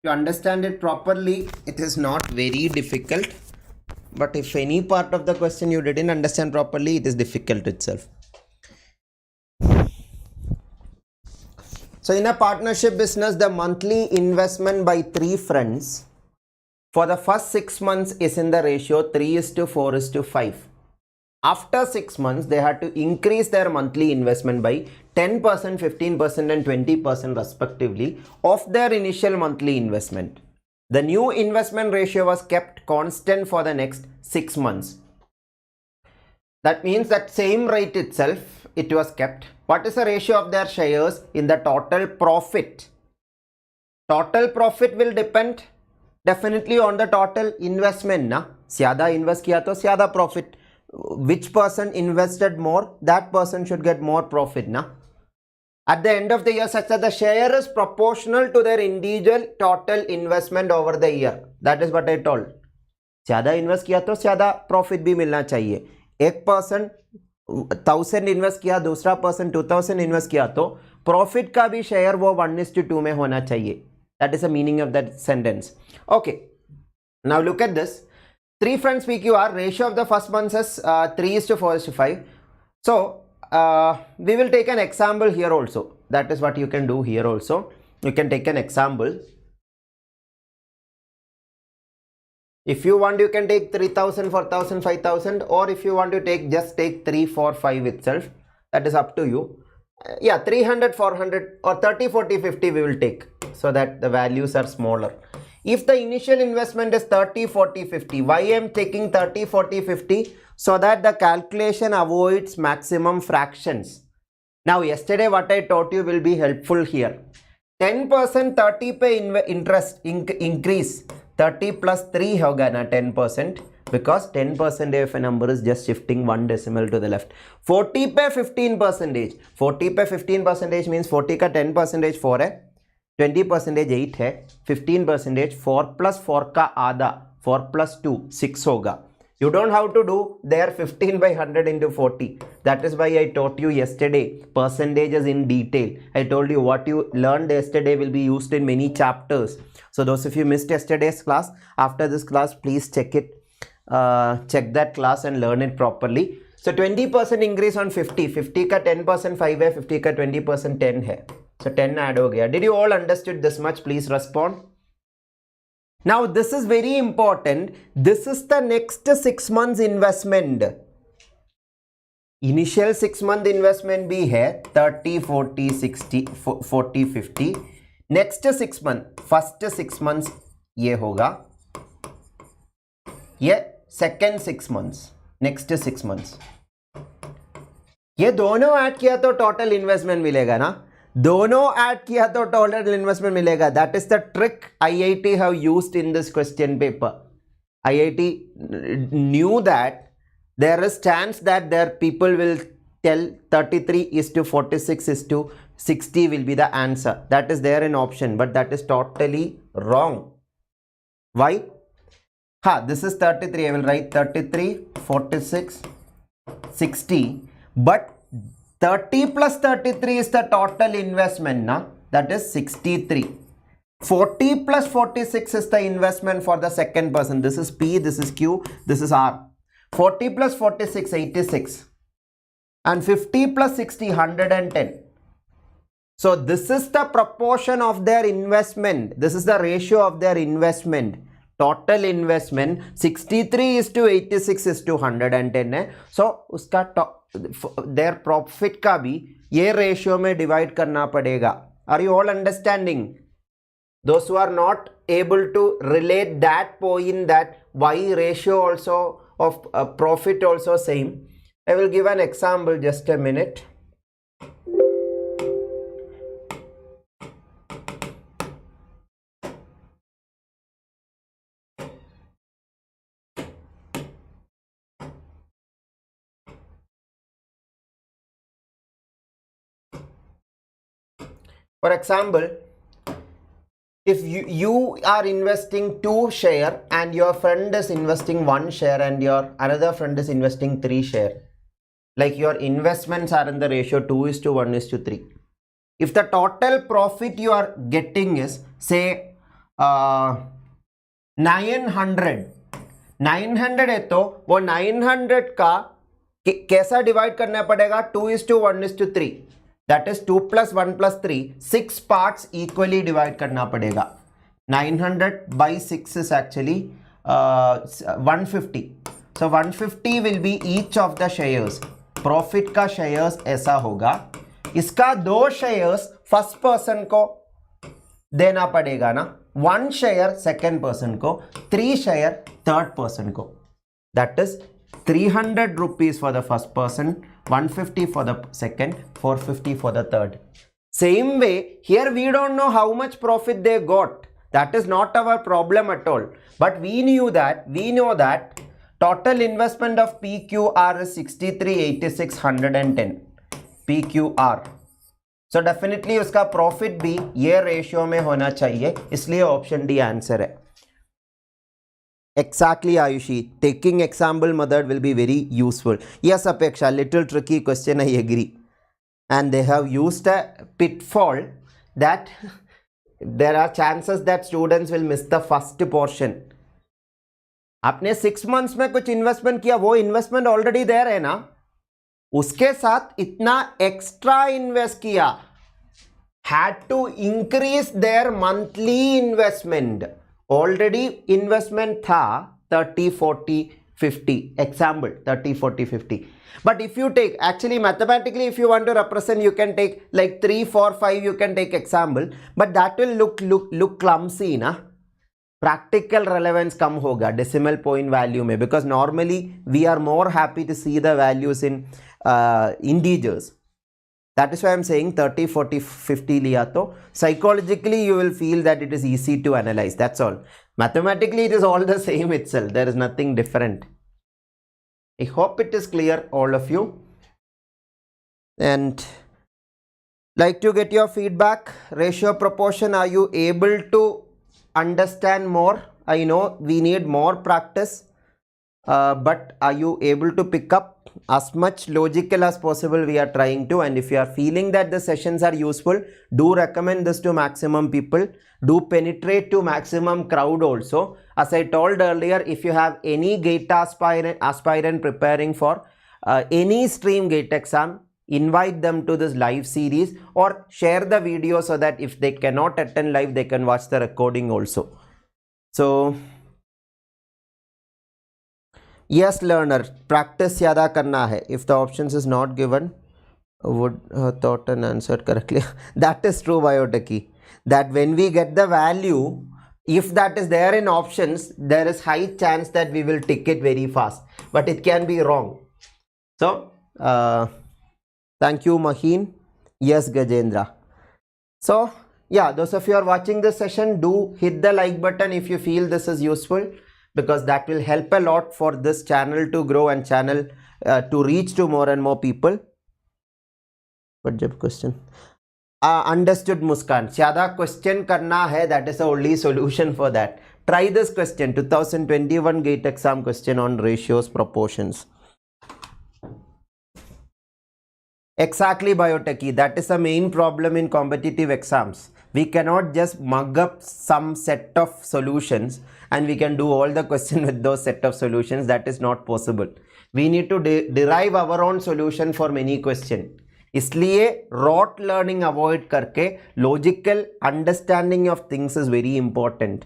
To understand it properly, it is not very difficult. But if any part of the question you didn't understand properly, it is difficult itself. So in a partnership business, the monthly investment by three friends for the first 6 months is in the ratio 3:4:5. After 6 months, they had to increase their monthly investment by 10%, 15% and 20% respectively of their initial monthly investment. The new investment ratio was kept constant for the next 6 months. That means that same rate itself, it was kept. What is the ratio of their shares in the total profit? Total profit will depend definitely on the total investment. Na? Zyada invest kiya to zyada profit. Which person invested more, that person should get more profit. Na? At the end of the year, such that the share is proportional to their individual total investment over the year. That is what I told. ज़्यादा invest किया तो ज़्यादा profit भी मिलना चाहिए. एक person 1000 invest किया, दूसरा पर्सन 2000 इन्वेस्ट किया, तो प्रॉफिट का भी शेयर वो 1:2 में होना चाहिए. That is the meaning of that sentence. Okay. Now look at this. 3 friends PQR, ratio of the first month is 3:4:5. So we will take an example here also. That is what you can do here also. You can take an example. If you want, you can take 3000, 4000, 5000, or if you want to take, just take 3, 4, 5 itself. That is up to you. Yeah, 300, 400 or 30, 40, 50 we will take, so that the values are smaller. If the initial investment is 30, 40, 50, why I am taking 30, 40, 50? So that the calculation avoids maximum fractions. Now, yesterday what I taught you will be helpful here. 10% 30 पे interest increase. 30 plus 3 hoga na 10%, because 10% of a number is just shifting 1 decimal to the left. 40 पे 15%. 40 पे 15% means 40 का 10% 4 है, 20% 8 है, 15% 4 plus 4 का आधा, 4 plus 2 6 होगा. You don't have to do there 15 by 100 into 40. That is why I taught you yesterday percentages in detail. I told you what you learned yesterday will be used in many chapters. So those of you missed yesterday's class, after this class, please check it. Check that class and learn it properly. So 20% increase on 50. 50 का 10% 5 है, 50 का 20% 10 है. So 10 add हो गया. Did you all understood this much? Please respond. Now this is very important. This is the next 6 months investment. Initial 6 month investment भी है 30, 40, 60, 40, 50. Next 6 month, first 6 months ये होगा, ये second 6 months, next 6 months. ये दोनों add किया तो total investment मिलेगा ना, दोनों ऐड किया तो टोटल इन्वेस्टमेंट मिलेगा. That is the trick IIT have used in this question paper. IIT knew that there is chance that their people will tell 33:46:60 will be the answer. That is there in option, but that is totally wrong. Why? This is 33. I will write 33, 46, 60, but 30 plus 33 is the total investment, na? That is 63. 40 plus 46 is the investment for the second person. This is P, this is Q, this is R. 40 plus 46, 86. And 50 plus 60, 110. So this is the proportion of their investment. This is the ratio of their investment. Total investment 63:86:110 है. So उसका their profit का भी ये ratio में divide करना पड़ेगा. Are you all understanding? Those who are not able to relate that point, that why ratio also of profit also same, I will give an example. Just a minute. For example, if you are investing 2 share and your friend is investing 1 share and your another friend is investing 3 share, like your investments are in the ratio 2:1:3. If the total profit you are getting is say 900 है तो वो 900 का कैसा divide करना पड़ेगा 2:1:3. That is 2 plus 1 plus 3, 6 parts equally divide करना पड़ेगा. 900 by 6 is actually 150. So 150 will be each of the shares. Profit का shares ऐसा होगा. इसका 2 shares first person को देना पड़ेगा ना. 1 share second person को, 3 share third person को. That is 300 rupees for the first person, 150 for the second, 450 for the third. Same way, here we don't know how much profit they got. That is not our problem at all. But we know that total investment of PQR is 63,86,110. PQR. So definitely उसका profit भी ये ratio में होना चाहिए, इसलिए option D answer है. Exactly, Ayushi. Taking example method will be very useful. Yes, Apeksha, little tricky question, I agree. And they have used a pitfall that there are chances that students will miss the first portion. आपने 6 months में कुछ investment किया, वो investment already there है ना, उसके साथ इतना extra invest किया, had to increase their monthly investment. Already investment था 30, 40, 50. Example 30, 40, 50. But if you take, actually mathematically if you want to represent, you can take like 3, 4, 5, you can take example. But that will look clumsy na. Practical relevance कम होगा decimal point value में, because normally we are more happy to see the values in integers. That is why I am saying 30, 40, 50 liya to psychologically you will feel that it is easy to analyze. That's all. Mathematically it is all the same itself. There is nothing different. I hope it is clear, all of you. And like to get your feedback. Ratio proportion, are you able to understand more? I know we need more practice, but are you able to pick up? As much logical as possible we are trying to, and if you are feeling that the sessions are useful, do recommend this to maximum people, do penetrate to maximum crowd also. As I told earlier, if you have any GATE aspirant preparing for any stream GATE exam, invite them to this live series or share the video so that if they cannot attend live, they can watch the recording also. So yes, learner, practice zyada karna hai. If the options is not given, would thought and answered correctly. That is true, Biotechy. That when we get the value, if that is there in options, there is high chance that we will tick it very fast. But it can be wrong. So, thank you, Maheen. Yes, Gajendra. So, yeah, those of you are watching this session, do hit the like button if you feel this is useful, because that will help a lot for this channel to grow and channel to reach to more and more people. What job question? Understood, Muskan. Zyada question karna hai, that is the only solution for that. Try this question, 2021 GATE exam question on ratios, proportions. Exactly, Biotechy. That is the main problem in competitive exams. We cannot just mug up some set of solutions and we can do all the question with those set of solutions. That is not possible. We need to derive our own solution for many questions. इसलिए rote learning avoid करके logical understanding of things is very important.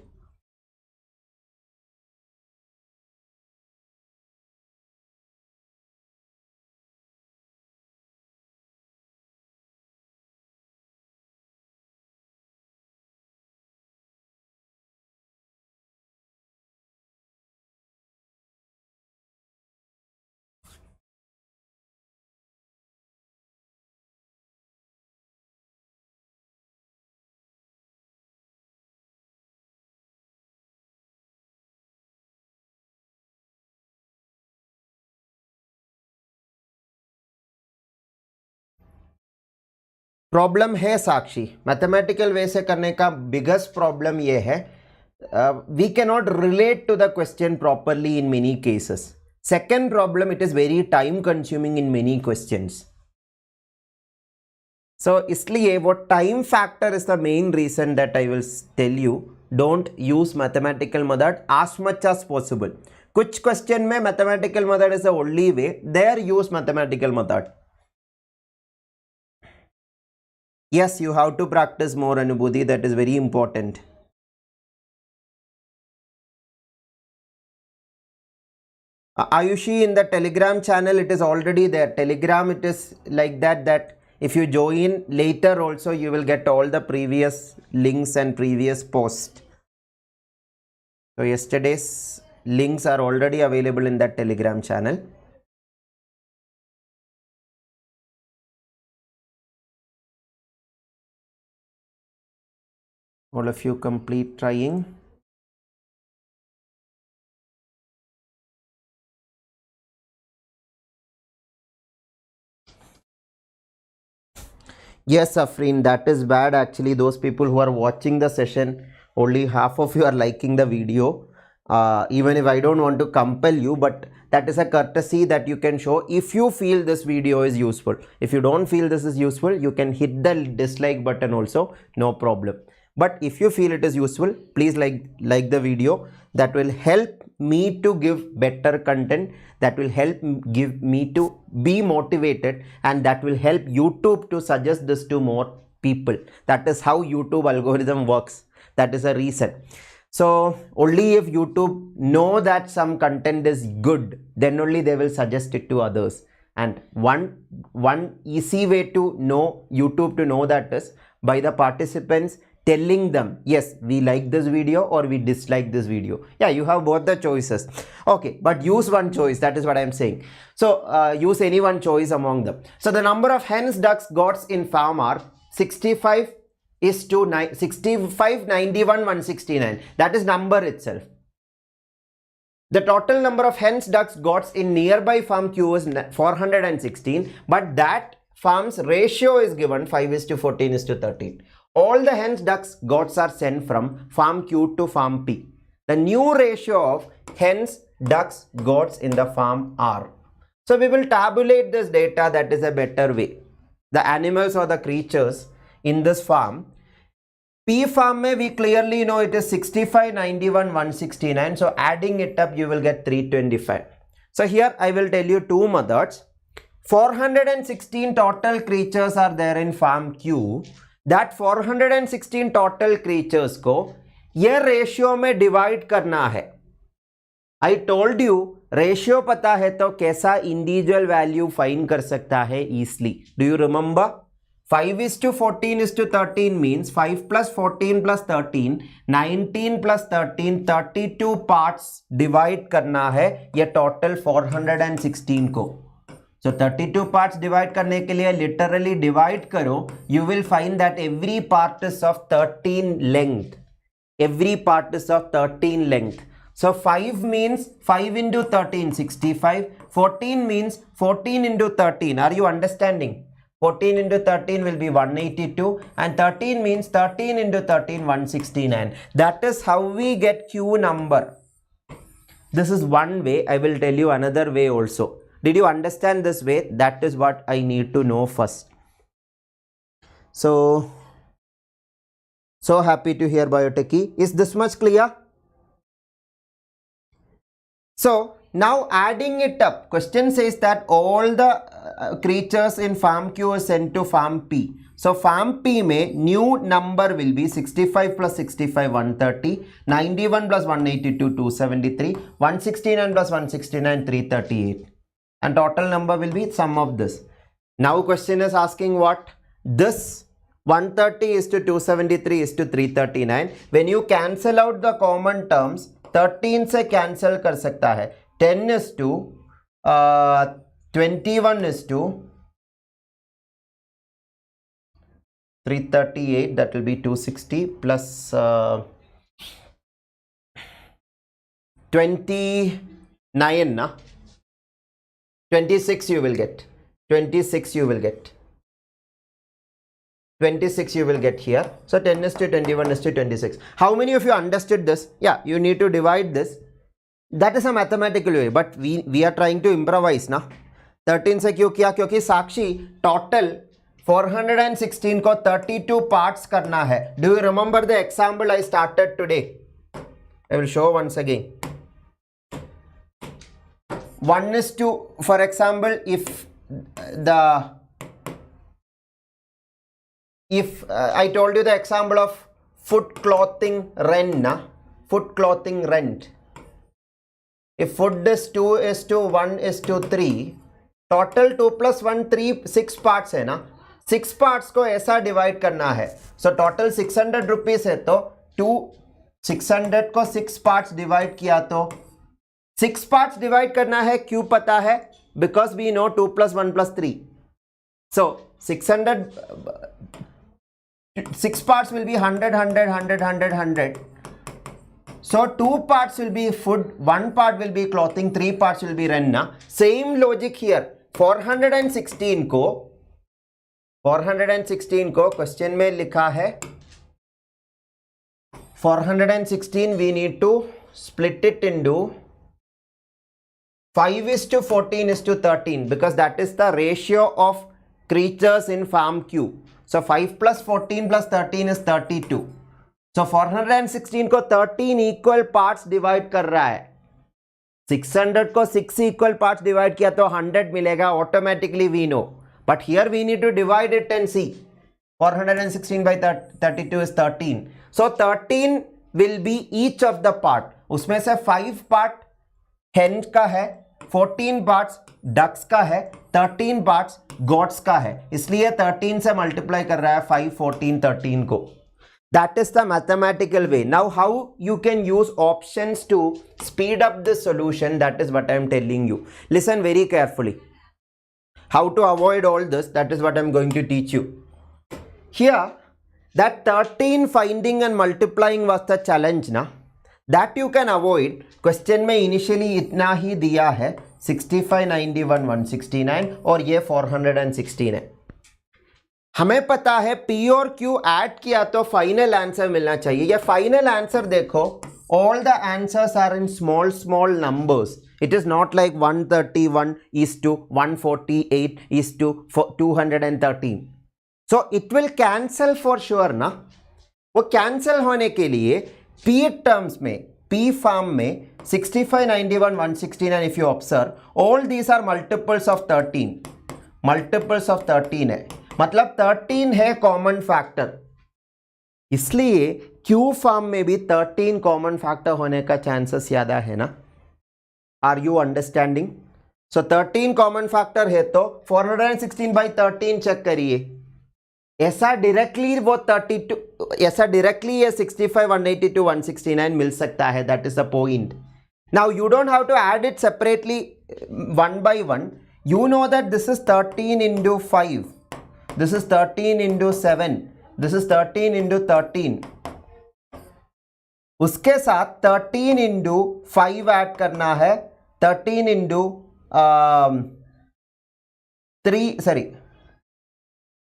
Problem है साक्षी, mathematical वे से करने का biggest problem ये है, we cannot relate to the question properly in many cases. Second problem, it is very time consuming in many questions. So इसलिए वो time factor is the main reason that I will tell you, don't use mathematical method as much as possible. कुछ question में mathematical method is the only way, there use mathematical method. Yes, you have to practice more, Anubhuti, that is very important. Ayushi, in the Telegram channel, it is already there. Telegram, it is like that if you join later also, you will get all the previous links and previous posts. So yesterday's links are already available in that Telegram channel. All of you complete trying. Yes, Afreen, that is bad actually. Those people who are watching the session, only half of you are liking the video. Even if I don't want to compel you, but that is a courtesy that you can show if you feel this video is useful. If you don't feel this is useful, you can hit the dislike button also, no problem. But if you feel it is useful, please like the video. That will help me to give better content, that will help give me to be motivated, and that will help YouTube to suggest this to more people. That is how YouTube algorithm works. That is a reason. So only if YouTube know that some content is good, then only they will suggest it to others. And one easy way to know YouTube to know that is by the participants telling them, yes, we like this video or we dislike this video. Yeah, you have both the choices. Okay, but use one choice. That is what I am saying. So use any one choice among them. So the number of hens, ducks, goats in farm are 65 is to 65, 91, 169. That is number itself. The total number of hens, ducks, goats in nearby farm Q is 416, but that farm's ratio is given 5 is to 14 is to 13. All the hens, ducks, goats are sent from farm Q to farm P. The new ratio of hens, ducks, goats in the farm are. So we will tabulate this data. That is a better way. The animals or the creatures in this farm. P farm may we clearly know it is 65, 91, 169. So adding it up, you will get 325. So here I will tell you two methods. 416 total creatures are there in farm Q. That 416 total creatures को ये ratio में divide करना है. I told you ratio पता है तो कैसा individual value find कर सकता है easily. Do you remember? 5 is to 14 is to 13 means 5 plus 14 plus 13, 19 plus 13, 32 parts divide करना है ये टोटल 416 को. So 32 parts divide करने के लिए literally divide करो. You will find that every part is of 13 length. Every part is of 13 length. So 5 means 5 into 13, 65. 14 means 14 into 13. Are you understanding? 14 into 13 will be 182, and 13 means 13 into 13, 169. That is how we get Q number. This is one way. I will tell you another way also. Did you understand this way? That is what I need to know first. So happy to hear, Biotechy. Is this much clear? So now adding it up, question says that all the creatures in farm Q is sent to farm P. So farm P में new number will be 65 plus 65 130, 91 plus 182 273, 169 plus 169 338. And total number will be sum of this. Now question is asking what? This 130 is to 273 is to 339. When you cancel out the common terms, 13 से cancel कर सकता है. 10 is to 21 is to 338. That will be 260 plus 29 na? 26 you will get. 26 you will get. 26 you will get here. So 10 is to 21 is to 26. How many of you understood this? Yeah, you need to divide this. That is a mathematical way, but we are trying to improvise ना. 13 से क्यों किया? क्योंकि साक्षी total 416 को 32 parts करना है. Do you remember the example I started today? I will show once again. 1 is to, for example, if I told you the example of food clothing rent na, food clothing rent. If food is 2 is to 1 is to 3, total 2 plus 1 3 6 parts है ना. 6 parts को ऐसा divide करना है. So total 600 rupees है तो 600 को 6 parts divide किया तो 6 parts divide करना है. क्यों पता है? Because we know 2 plus 1 plus 3. So 6 parts will be 100, 100, 100, 100, 100. So 2 parts will be food, 1 part will be clothing, 3 parts will be rent na. Same logic here. 416 को क्वेश्चन में लिखा है 416 we need to split it into 5 is to 14 is to 13 because that is the ratio of creatures in farm Q. So 5 plus 14 plus 13 is 32. So 416 को 13 equal parts divide कर रहा है. 600 को 6 equal parts divide किया तो 100 मिलेगा. Automatically we know. But here we need to divide it and see. 416 by 32 is 13. So 13 will be each of the part. उसमें से 5 part hen का है, 14 parts ducks का है, 13 parts goats का है. इसलिए 13 से multiply कर रहा है 5, 14, 13 को. That is the mathematical way. Now how you can use options to speed up the solution, that is what I am telling you. Listen very carefully. How to avoid all this, that is what I am going to teach you. Here, that 13 finding and multiplying was the challenge na. That you can avoid. Question में initially इतना ही दिया है 65, 91, 169 और ये 416 है. हमें पता है P और Q ऐड किया तो फाइनल आंसर मिलना चाहिए. ये फाइनल आंसर देखो, all the answers are in small numbers. It is not like 131 is to 148 is to 213. So it will cancel for sure ना. वो कैंसिल होने के लिए P terms में, P form में 65, 91, 169 if you observe, all these are multiples of 13. Multiples of 13 है. मतलब 13 है कॉमन फैक्टर. इसलिए Q फॉर्म में भी 13 कॉमन फैक्टर होने का चांसेस ज्यादा है ना. Are you understanding? So 13 common factor है तो 416 by 13 चेक करिए. ऐसा डायरेक्टली वो 32, ऐसा डायरेक्टली ये 65, 182, 169 मिल सकता है. That is the point. Now you don't have to add it separately one by one. You know that this is 13 into 5. This is 13 into 7. This is 13 into 13. उसके साथ 13 into 5 ऐड करना है. 13 into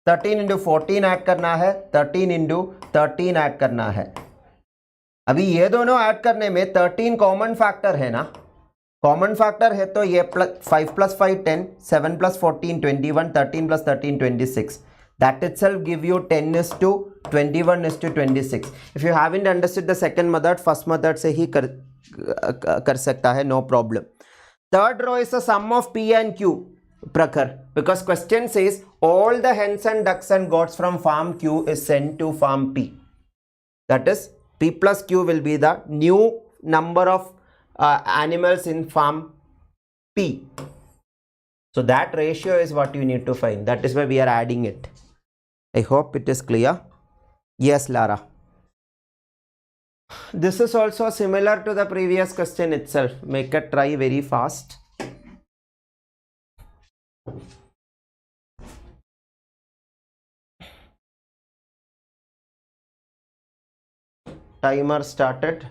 13 into 14 ऐड करना है. 13 into 13 add करना है. अभी ये दोनों ऐड करने में 13 कॉमन फैक्टर है ना. कॉमन फैक्टर है तो ये 5 plus 5 10, 7 plus 14 21, 13 plus 13 26. That itself give you 10 is to 21 is to 26. If you haven't understood the second method, first method से ही कर सकता है, no problem. Third row is the sum of P and Q, Prakhar, because question says all the hens and ducks and goats from farm Q is sent to farm P. That is P plus Q will be the new number of animals in farm P. So that ratio is what you need to find. That is why we are adding it. I hope it is clear. Yes, Lara. This is also similar to the previous question itself. Make a try very fast. Timer started.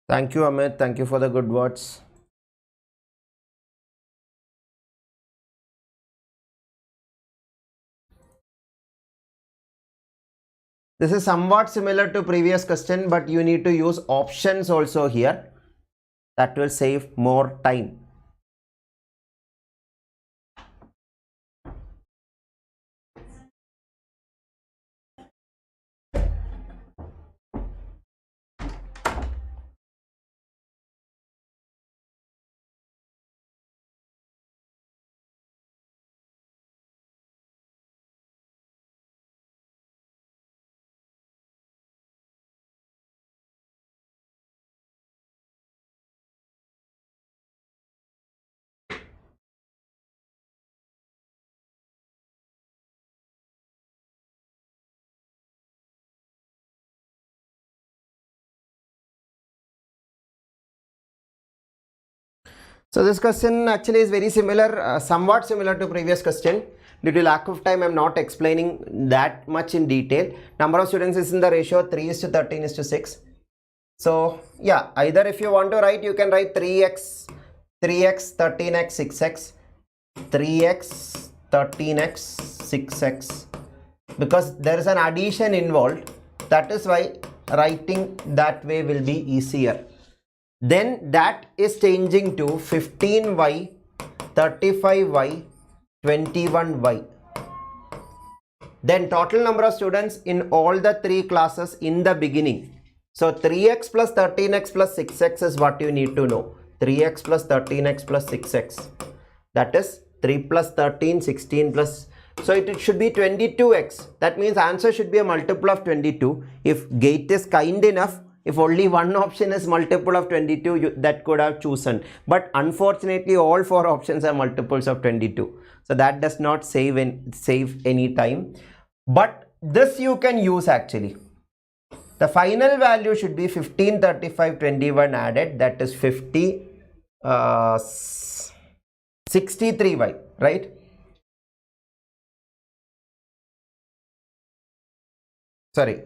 Thank you, Amit. Thank you for the good words. This is somewhat similar to previous question, but you need to use options also here. That will save more time. So this question actually is very similar, somewhat similar to previous question. Due to lack of time, I am not explaining that much in detail. Number of students is in the ratio 3:13:6. So yeah, either if you want to write, you can write 3x, 13x, 6x, 3x, 13x, 6x, because there is an addition involved. That is why writing that way will be easier. Then that is changing to 15y, 35y, 21y. Then total number of students in all the three classes in the beginning. So 3x plus 13x plus 6x is what you need to know. 3x plus 13x plus 6x. That is 3 plus 13, 16 plus. So it should be 22x. That means answer should be a multiple of 22. If gate is kind enough, if only one option is multiple of 22, that could have chosen. But unfortunately, all four options are multiples of 22. So that does not save any time. But this you can use actually. The final value should be 15, 35, 21 added. That is 50, 63y, right? Sorry.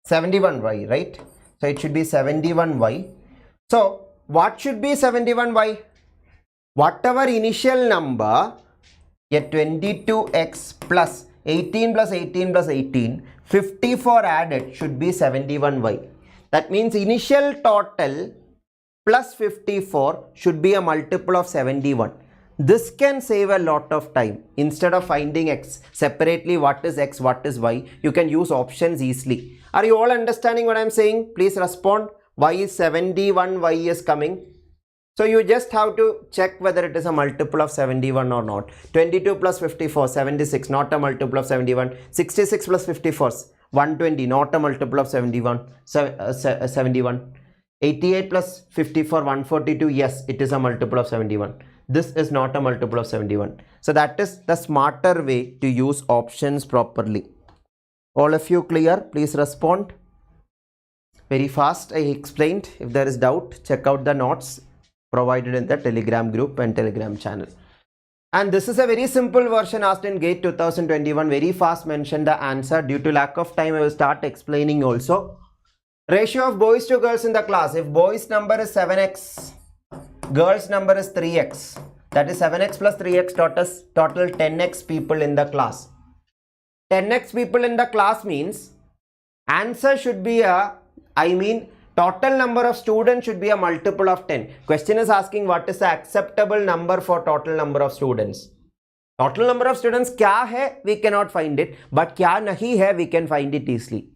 71y, right? So it should be 71y. So what should be 71y? Whatever initial number, a 22x plus 18 plus 18 plus 18, 54 added should be 71y. That means initial total plus 54 should be a multiple of 71. This can save a lot of time. Instead of finding x separately, what is x, what is y, you can use options easily. Are you all understanding what I am saying? Please respond. Y is 71, y is coming. So you just have to check whether it is a multiple of 71 or not. 22 plus 54, 76, not a multiple of 71. 66 plus 54, 120, not a multiple of 71. 71. 88 plus 54, 142, yes, it is a multiple of 71. This is not a multiple of 71. So that is the smarter way to use options properly. All of you clear? Please respond. Very fast I explained. If there is doubt, check out the notes provided in the Telegram group and Telegram channel. And this is a very simple version asked in GATE 2021. Very fast mentioned the answer. Due to lack of time, I will start explaining also. Ratio of boys to girls in the class. If boys number is 7x, girls number is 3x. That is 7x plus 3x total 10x people in the class. 10x people in the class means answer should be total number of students should be a multiple of 10. Question is asking what is the acceptable number for total number of students. Total number of students kya hai? We cannot find it. But kya nahi hai? We can find it easily.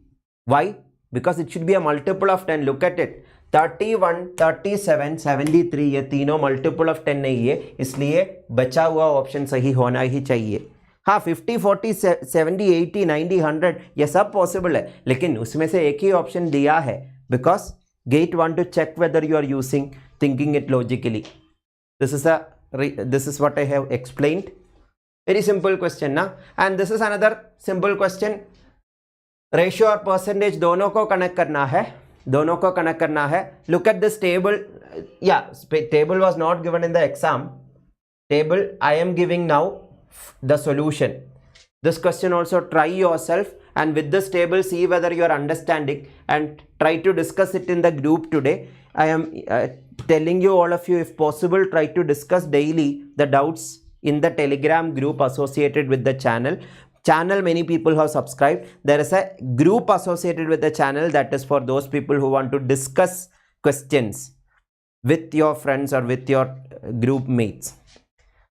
Why? Because it should be a multiple of 10. Look at it. 31, 37, 73 ये तीनों multiple of 10 नहीं है, इसलिए बचा हुआ option सही होना ही चाहिए. हाँ 50, 40, 70, 80, 90, 100 ये सब पॉसिबल है, लेकिन उसमें से एक ही ऑप्शन दिया है because GATE want to check whether you are thinking it logically. This is what I have explained. Very simple question ना. And this is another simple question. Ratio और percentage दोनों को कनेक्ट करना है. Look at this table. Yeah, table was not given in the exam. Table I am giving now the solution. This question also try yourself, and with this table see whether you are understanding and try to discuss it in the group today. I am telling you, all of you, if possible, try to discuss daily the doubts in the Telegram group associated with the channel. Many people have subscribed. There is a group associated with the channel that is for those people who want to discuss questions with your friends or with your group mates.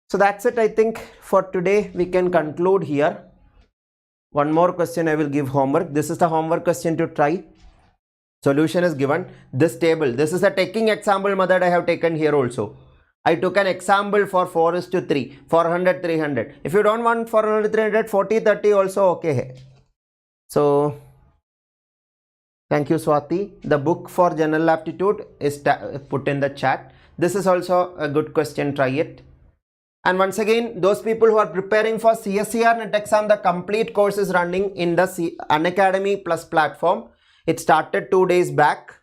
So that's it. I think for today we can conclude here. One more question I will give homework. This is the homework question to try. Solution is given. This table, this is a taking example method I have taken here also. I took an example for 4:3, 400, 300. If you don't want 400, 300, 40, 30 also okay. So thank you, Swati. The book for general aptitude is put in the chat. This is also a good question. Try it. And once again, those people who are preparing for CSIR-NET exam, the complete course is running in the Unacademy Plus platform. It started 2 days back.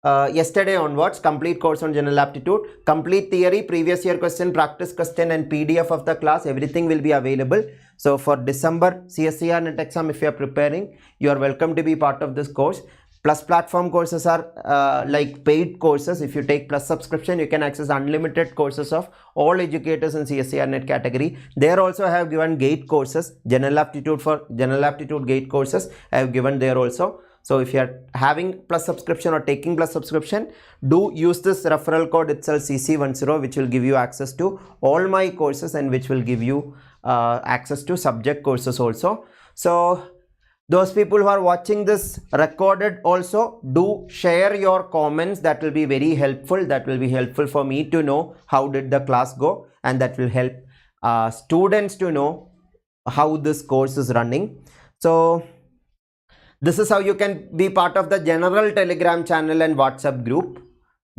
Yesterday onwards, complete course on general aptitude, complete theory, previous year question, practice question, and PDF of the class, everything will be available. So for December CSIR-NET exam, if you are preparing, you are welcome to be part of this course. Plus platform courses are like paid courses. If you take Plus subscription, you can access unlimited courses of all educators in CSIR-NET category. There also I have given GATE courses, general aptitude for general aptitude GATE courses I have given there also. So if you are having Plus subscription or taking Plus subscription, do use this referral code itself, CC10, which will give you access to all my courses and which will give you access to subject courses also. So those people who are watching this recorded also, do share your comments. That will be very helpful. That will be helpful for me to know how did the class go, and that will help students to know how this course is running. So this is how you can be part of the general Telegram channel and WhatsApp group.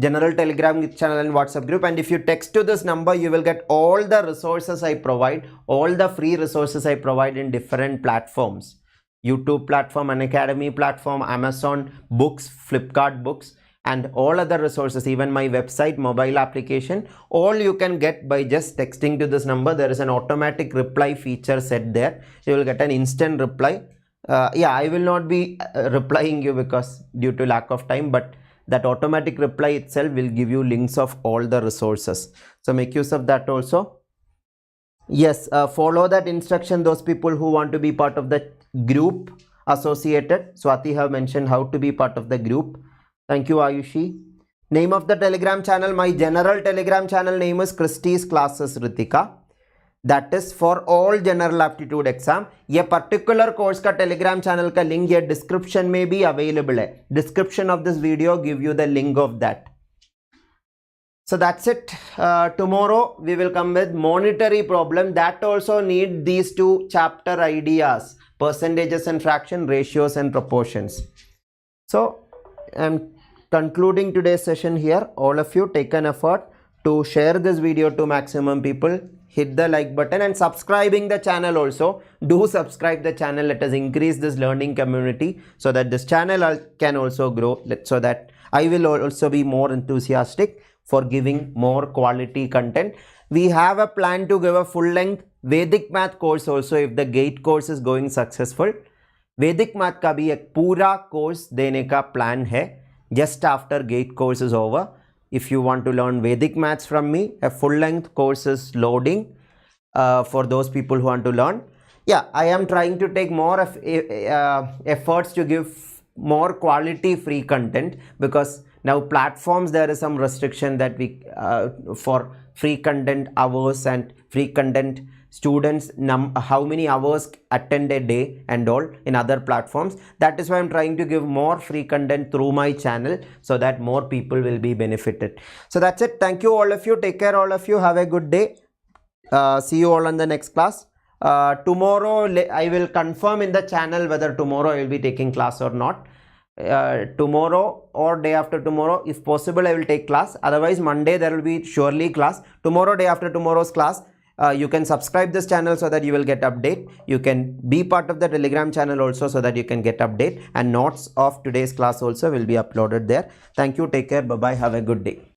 General Telegram channel and WhatsApp group. And if you text to this number, you will get all the resources I provide, all the free resources I provide in different platforms. YouTube platform, Unacademy platform, Amazon books, Flipkart books, and all other resources, even my website, mobile application, all you can get by just texting to this number. There is an automatic reply feature set there. You will get an instant reply. Yeah, I will not be replying you because due to lack of time, but that automatic reply itself will give you links of all the resources. So make use of that also. Yes, follow that instruction, those people who want to be part of the group associated. Swati have mentioned how to be part of the group. Thank you, Ayushi. Name of the Telegram channel, my general Telegram channel name is Christy's Classes Ritika. That is for all general aptitude exam. ये particular course का Telegram channel का link ये description में भी available है. Description of this video give you the link of that. So that's it. Tomorrow we will come with monetary problem that also need these two chapter ideas: percentages and fraction, ratios and proportions. So I'm concluding today's session here. All of you take an effort to share this video to maximum people. Hit the like button and subscribing the channel also. Do subscribe the channel. Let us increase this learning community so that this channel can also grow, so that I will also be more enthusiastic for giving more quality content. We have a plan to give a full-length Vedic math course also if the GATE course is going successful. Vedic math का भी एक पूरा course देने का plan है just after GATE course is over. If you want to learn Vedic maths from me, a full-length course is loading for those people who want to learn. Yeah, I am trying to take more of efforts to give more quality free content, because now platforms there is some restriction that we for free content hours and free content students, how many hours attend a day and all in other platforms. That is why I'm trying to give more free content through my channel so that more people will be benefited. So that's it. Thank you all of you. Take care all of you. Have a good day. See you all in the next class. Tomorrow I will confirm in the channel whether tomorrow I will be taking class or not. Tomorrow or day after tomorrow, if possible, I will take class. Otherwise Monday there will be surely class. Tomorrow, day after tomorrow's class. You can subscribe this channel so that you will get update. You can be part of the Telegram channel also so that you can get update, and notes of today's class also will be uploaded there. Thank you. Take care. Bye bye. Have a good day.